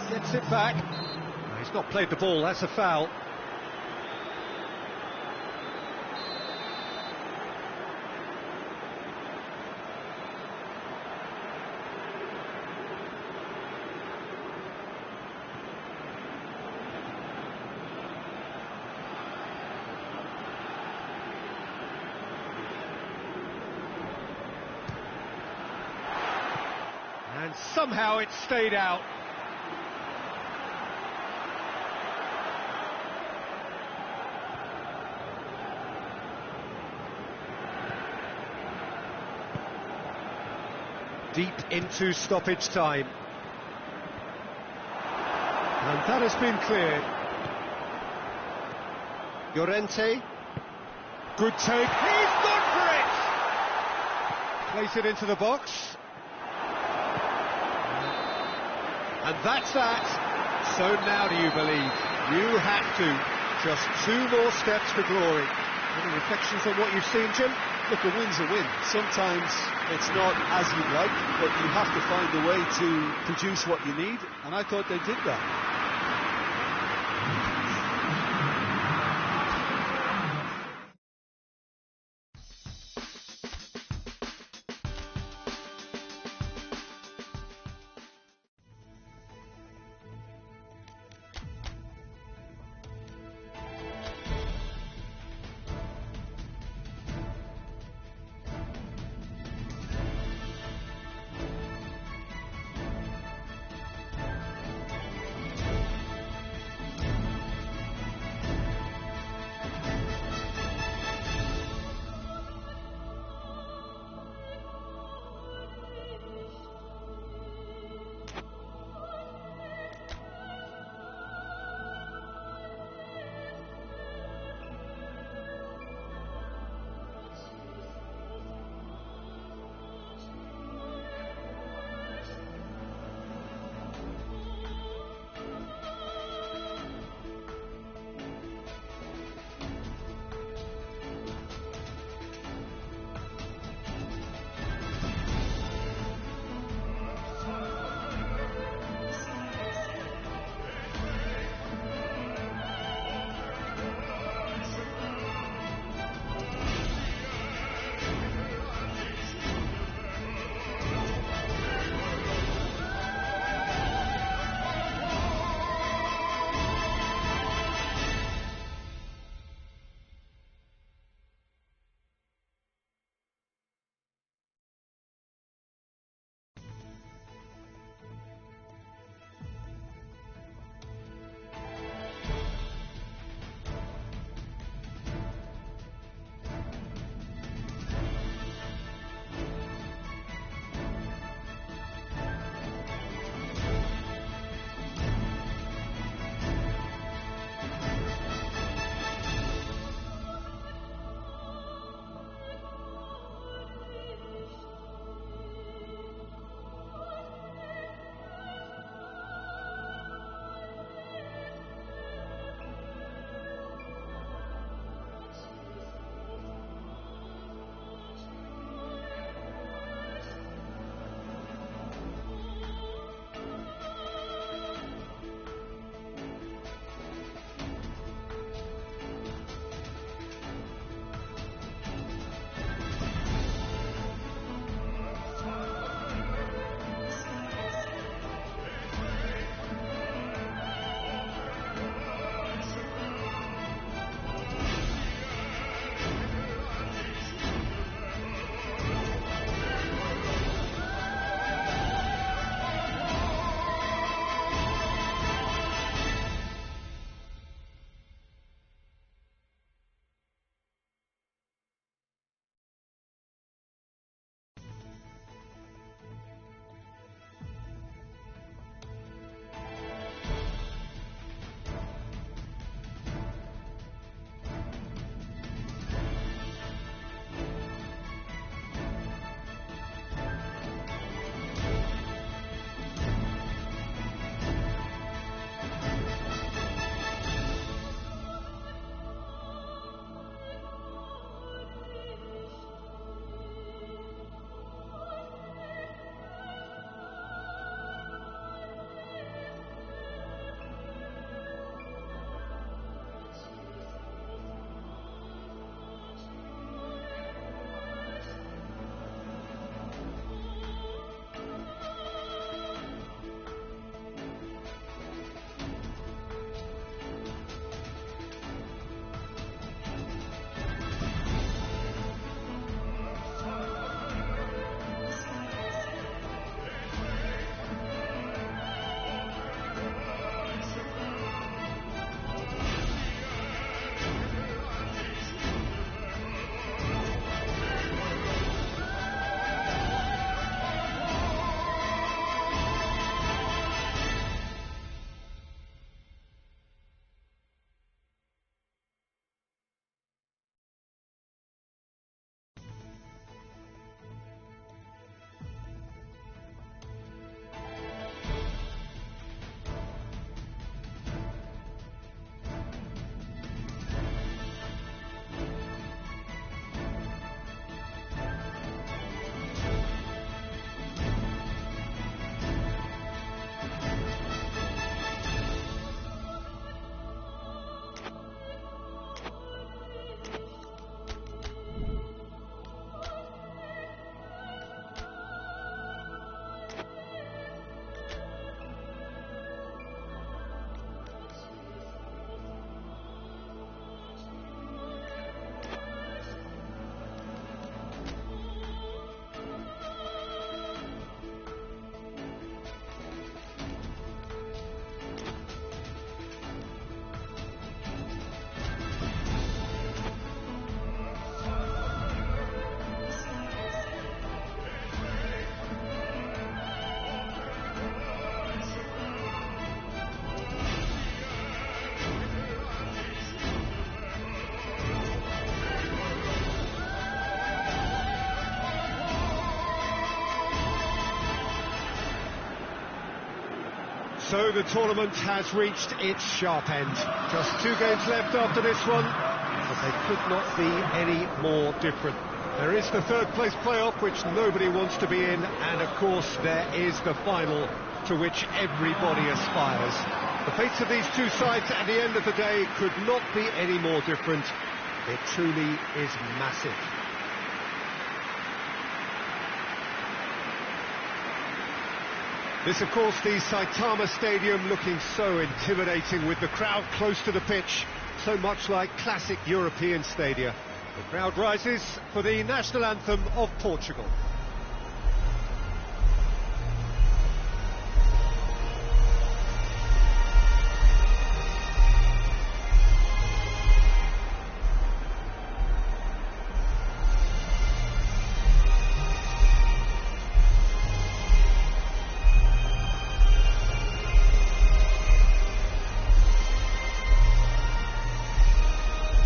Gets it back. No, he's not played the ball, that's a foul. And somehow it stayed out. Deep into stoppage time. And that has been cleared. Llorente. Good take. He's gone for it! Place it into the box. And that's that. So now do you believe? You have to. Just 2 more steps for glory. Any reflections on what you've seen, Jim? Look, a win's a win. Sometimes it's not as you'd like, but you have to find a way to produce what you need, and I thought they did that. So the tournament has reached its sharp end. Just 2 games left after this one, but they could not be any more different. There is the third place playoff, which nobody wants to be in, and of course there is the final, to which everybody aspires. The fates of these two sides at the end of the day could not be any more different. It truly is massive. This, of course, the Saitama Stadium, looking so intimidating with the crowd close to the pitch, so much like classic European stadia. The crowd rises for the national anthem of Portugal.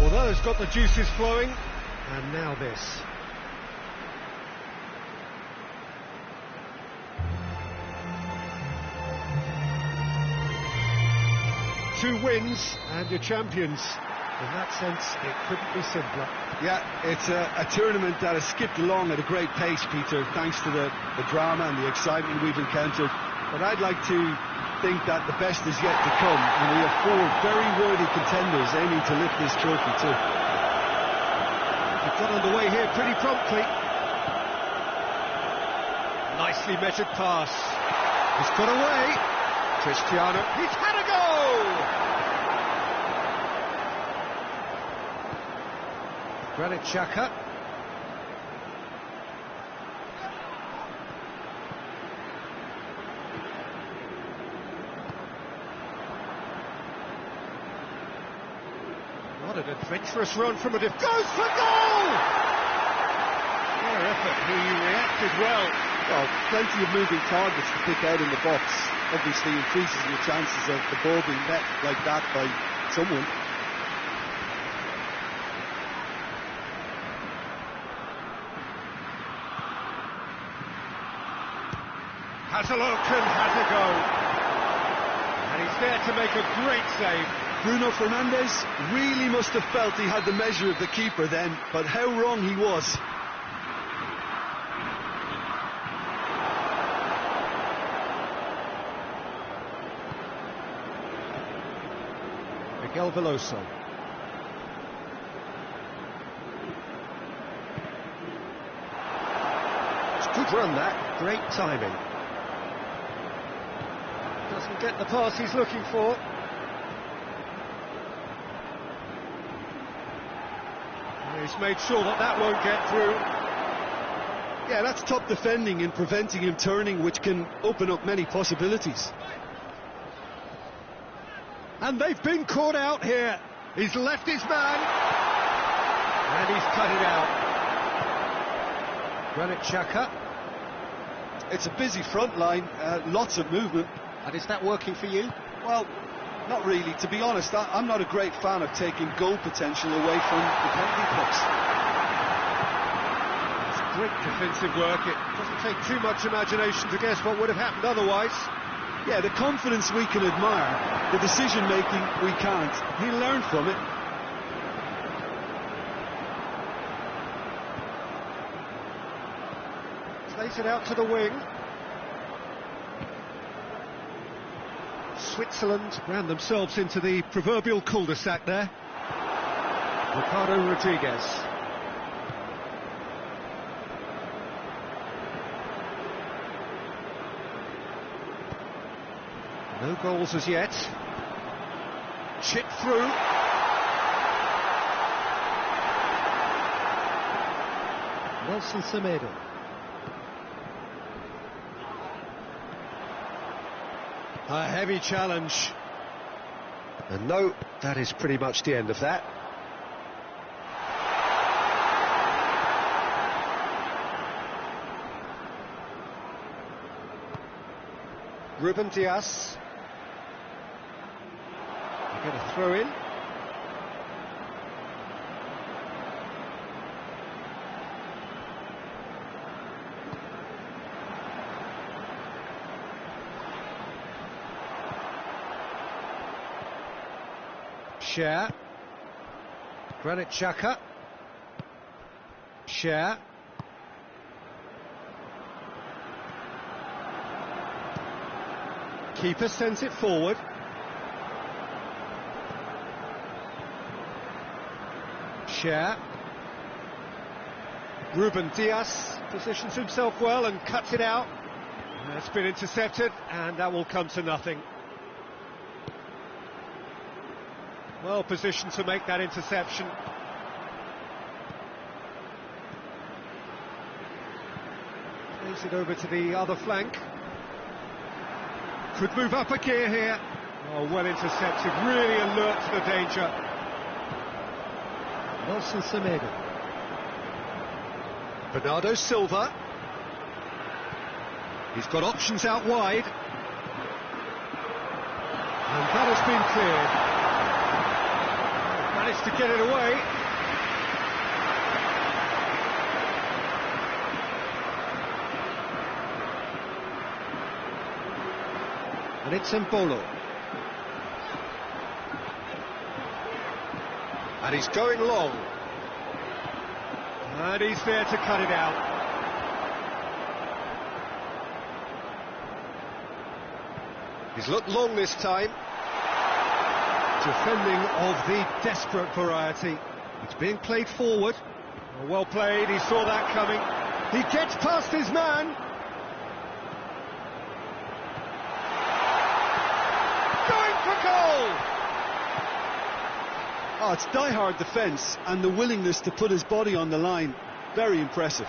Well, it's got the juices flowing, and now this. 2 wins and you're champions. In that sense, it couldn't be simpler. Yeah, it's a tournament that has skipped along at a great pace, Peter, thanks to the drama and the excitement we've encountered. But I'd like to think that the best is yet to come, and we have 4 very worthy contenders aiming to lift this trophy too. We've got underway here pretty promptly. Nicely measured pass. He's got away. Cristiano, he's had a go! Granit Xhaka. What an adventurous run from a goes for goal! Fair effort, he reacted well. Well, plenty of moving targets to pick out in the box. Obviously increases your chances of the ball being met like that by someone. Has a look and has a go. And he's there to make a great save. Bruno Fernandes really must have felt he had the measure of the keeper then, but how wrong he was. Miguel Veloso. It's a good run, that. Great timing. Doesn't get the pass he's looking for. He's made sure that that won't get through. Yeah, that's top defending and preventing him turning, which can open up many possibilities. And they've been caught out here. He's left his man. And he's cut it out. Granit Xhaka. It's a busy front line, lots of movement. And is that working for you? Well, not really. To be honest, I'm not a great fan of taking goal potential away from the penalty box. It's great defensive work. It doesn't take too much imagination to guess what would have happened otherwise. Yeah, the confidence we can admire, the decision-making we can't. He learned from it. Plays it out to the wing. Switzerland ran themselves into the proverbial cul-de-sac there. Ricardo Rodriguez. No goals as yet. Chip through. Nelson Semedo. A heavy challenge. And no, that is pretty much the end of that. Ruben Dias. Get a throw in. Share. Granit Xhaka. Share. Keeper sends it forward. Share. Ruben Dias positions himself well and cuts it out. That's been intercepted, and that will come to nothing. Well positioned to make that interception. Plays it over to the other flank. Could move up a gear here. Oh, well intercepted, really alert to the danger. Nelson Semedo. Bernardo Silva. He's got options out wide. And that has been cleared. Managed to get it away. And it's Mbolo. And he's going long. And he's there to cut it out. He's looked long this time. Defending of the desperate variety. It's being played forward. Oh, well played, he saw that coming. He gets past his man. Going for goal! Oh, it's die-hard defence and the willingness to put his body on the line. Very impressive.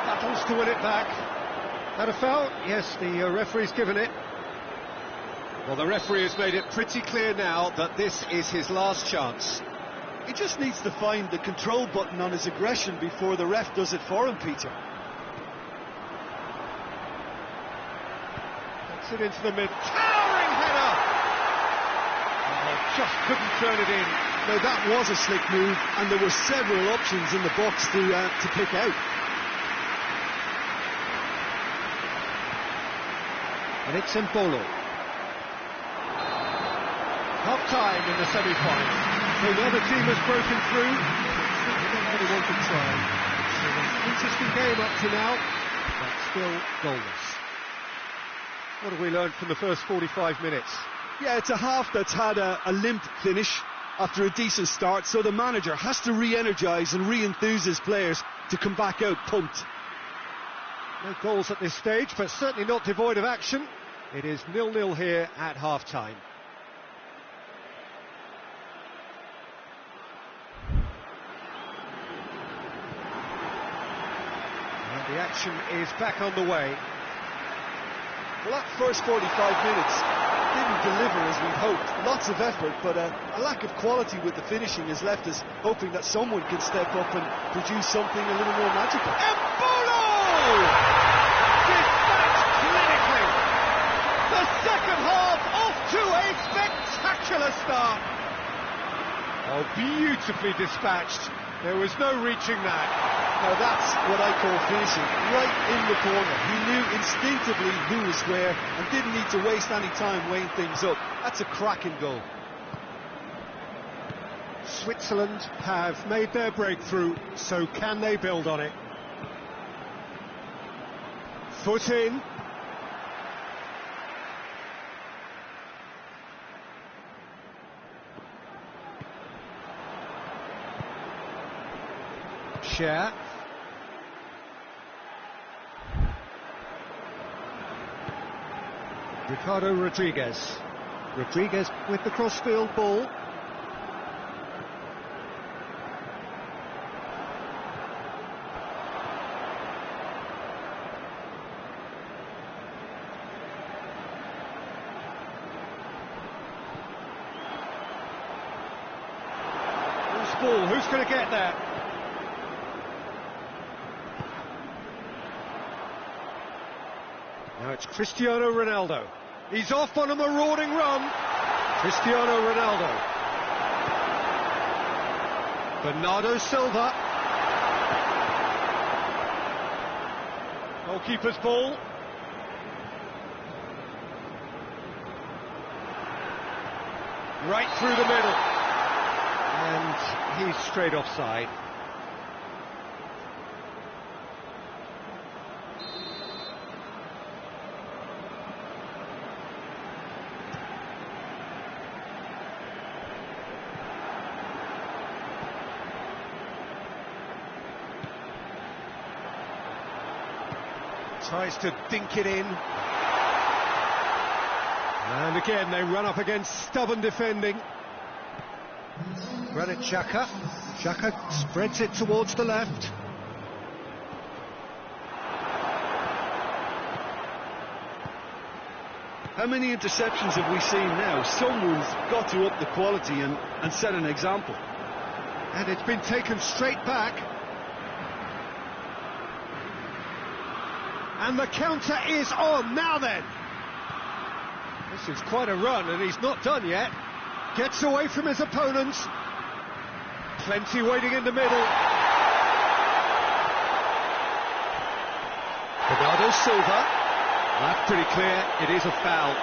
Battles to win it back. That a foul? Yes, the referee's given it. Well, the referee has made it pretty clear now that this is his last chance. He just needs to find the control button on his aggression before the ref does it for him, Peter. That's it into the mid. Towering header! Oh, just couldn't turn it in. No, that was a slick move, and there were several options in the box to pick out. And it's Mbolo. Half-time in the semi-final. So now the team has broken through. Anyone can try. It's an interesting game up to now, but still goalless. What have we learned from the first 45 minutes? Yeah, it's a half that's had a limp finish after a decent start, so the manager has to re-energise and re-enthuse his players to come back out pumped. No goals at this stage, but certainly not devoid of action. It is 0-0 here at half-time. And the action is back on the way. Well, that first 45 minutes didn't deliver as we'd hoped. Lots of effort, but a lack of quality with the finishing has left us hoping that someone can step up and produce something a little more magical. Mbolo! Dispatched clinically! The second half off to a spectacular start! Oh, beautifully dispatched. There was no reaching that. Now that's what I call finishing, right in the corner. He knew instinctively who was where and didn't need to waste any time weighing things up. That's a cracking goal. Switzerland have made their breakthrough, so can they build on it? Foot in. Share. Ricardo Rodriguez. Rodriguez with the crossfield ball. Loose ball, who's going to get there? Now it's Cristiano Ronaldo. He's off on a marauding run. Cristiano Ronaldo. Bernardo Silva. Goalkeeper's ball. right through the middle. And he's straight offside. Tries to dink it in. And again, they run up against stubborn defending. Granit Xhaka. Xhaka spreads it towards the left. How many interceptions have we seen now? Someone's got to up the quality and set an example. And it's been taken straight back. And the counter is on. Now then. This is quite a run, and he's not done yet. Gets away from his opponents. Plenty waiting in the middle. Bernardo Silva. That's pretty clear. It is a foul.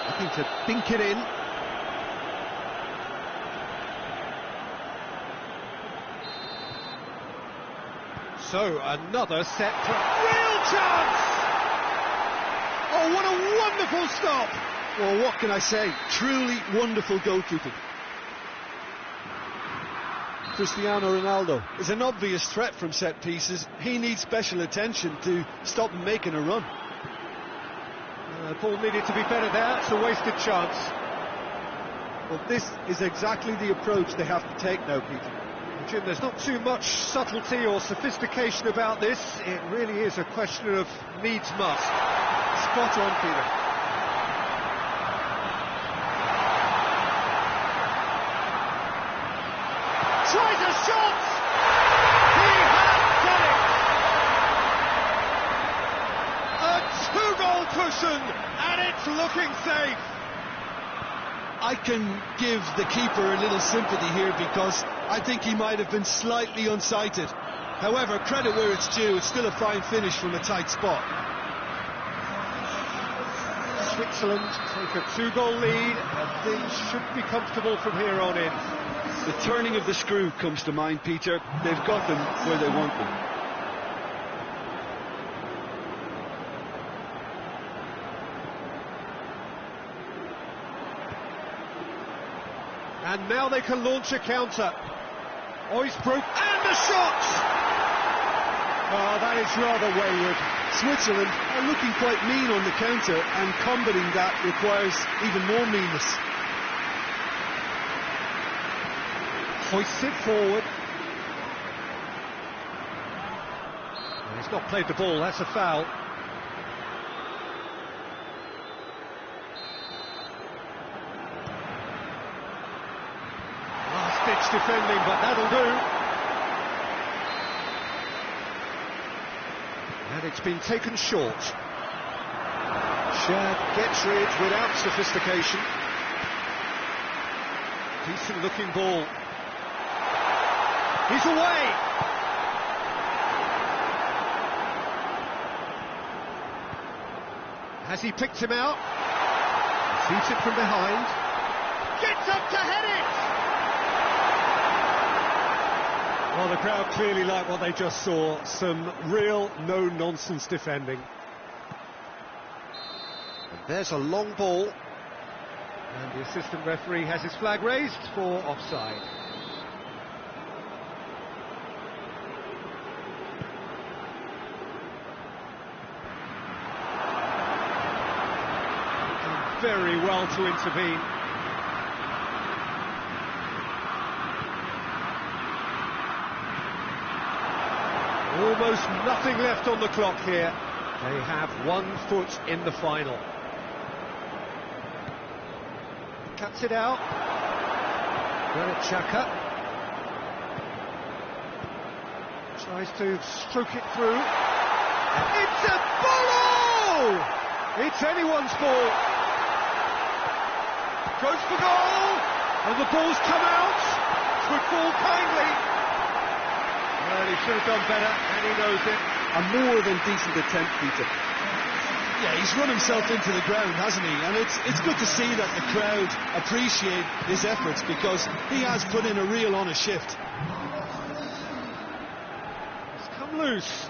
Looking to dink it in. So, another set play. Real chance! Oh, what a wonderful stop! Well, what can I say? Truly wonderful goalkeeping. Cristiano Ronaldo is an obvious threat from set pieces. He needs special attention to stop him making a run. The ball needed to be better there. It's a wasted chance. Well, this is exactly the approach they have to take now, Peter. Jim, there's not too much subtlety or sophistication about this. It really is a question of needs must. Spot on, Peter. Tries a shot! He has done it! A two-goal cushion, and it's looking safe. I can give the keeper a little sympathy here because I think he might have been slightly unsighted. However, credit where it's due, it's still a fine finish from a tight spot. Switzerland take a two-goal lead, and things should be comfortable from here on in. The turning of the screw comes to mind, Peter. They've got them where they want them. And now they can launch a counter. Oisbrook, and the shot! Oh, that is rather wayward. Switzerland are looking quite mean on the counter, and combating that requires even more meanness. Hoists it forward. And he's not played the ball, that's a foul. Last-ditch defending, but that'll do. And it's been taken short. Shad gets rid without sophistication. Decent looking ball. He's away! Has he picked him out? Shoots it from behind. Gets up to head it! Well, the crowd clearly like what they just saw. Some real no-nonsense defending. And there's a long ball. And the assistant referee has his flag raised for offside. Very well to intervene. Almost nothing left on the clock here. They have 1 foot in the final. Cuts it out. Granit Xhaka tries to stroke it through. It's a ball! It's anyone's ball. Goes for goal, and the ball's come out. Good ball, kindly. Well, he should have done better, and he knows it. A more than decent attempt, Peter. Yeah, he's run himself into the ground, hasn't he? And it's good to see that the crowd appreciate his efforts, because he has put in a real honest shift. It's come loose.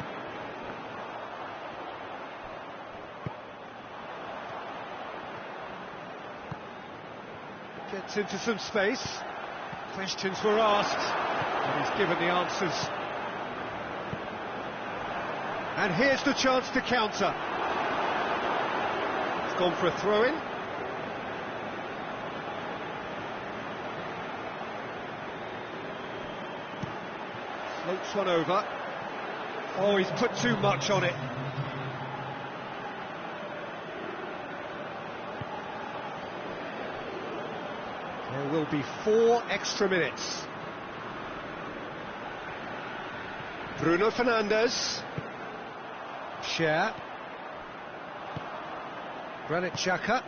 Gets into some space. Questions were asked, and he's given the answers. And here's the chance to counter. It's gone for a throw-in. Floats one over. Oh, he's put too much on it. There will be 4 extra minutes. Bruno Fernandes. Cher. Granit Xhaka.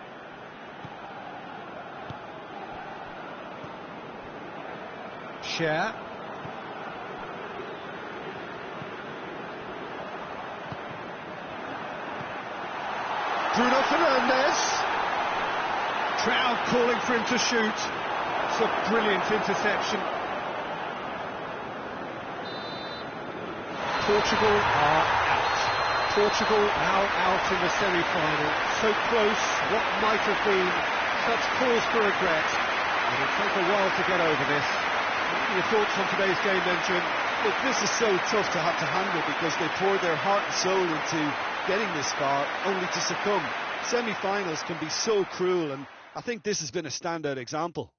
Cher. Bruno Fernandes. Crowd calling for him to shoot. It's a brilliant interception. Portugal are out. Portugal now out in the semi-final. So close, what might have been such cause for regret. It'll take a while to get over this. What are your thoughts on today's game then, Jim? Look, this is so tough to have to handle, because they poured their heart and soul into getting this far, only to succumb. Semi-finals can be so cruel, and I think this has been a standout example.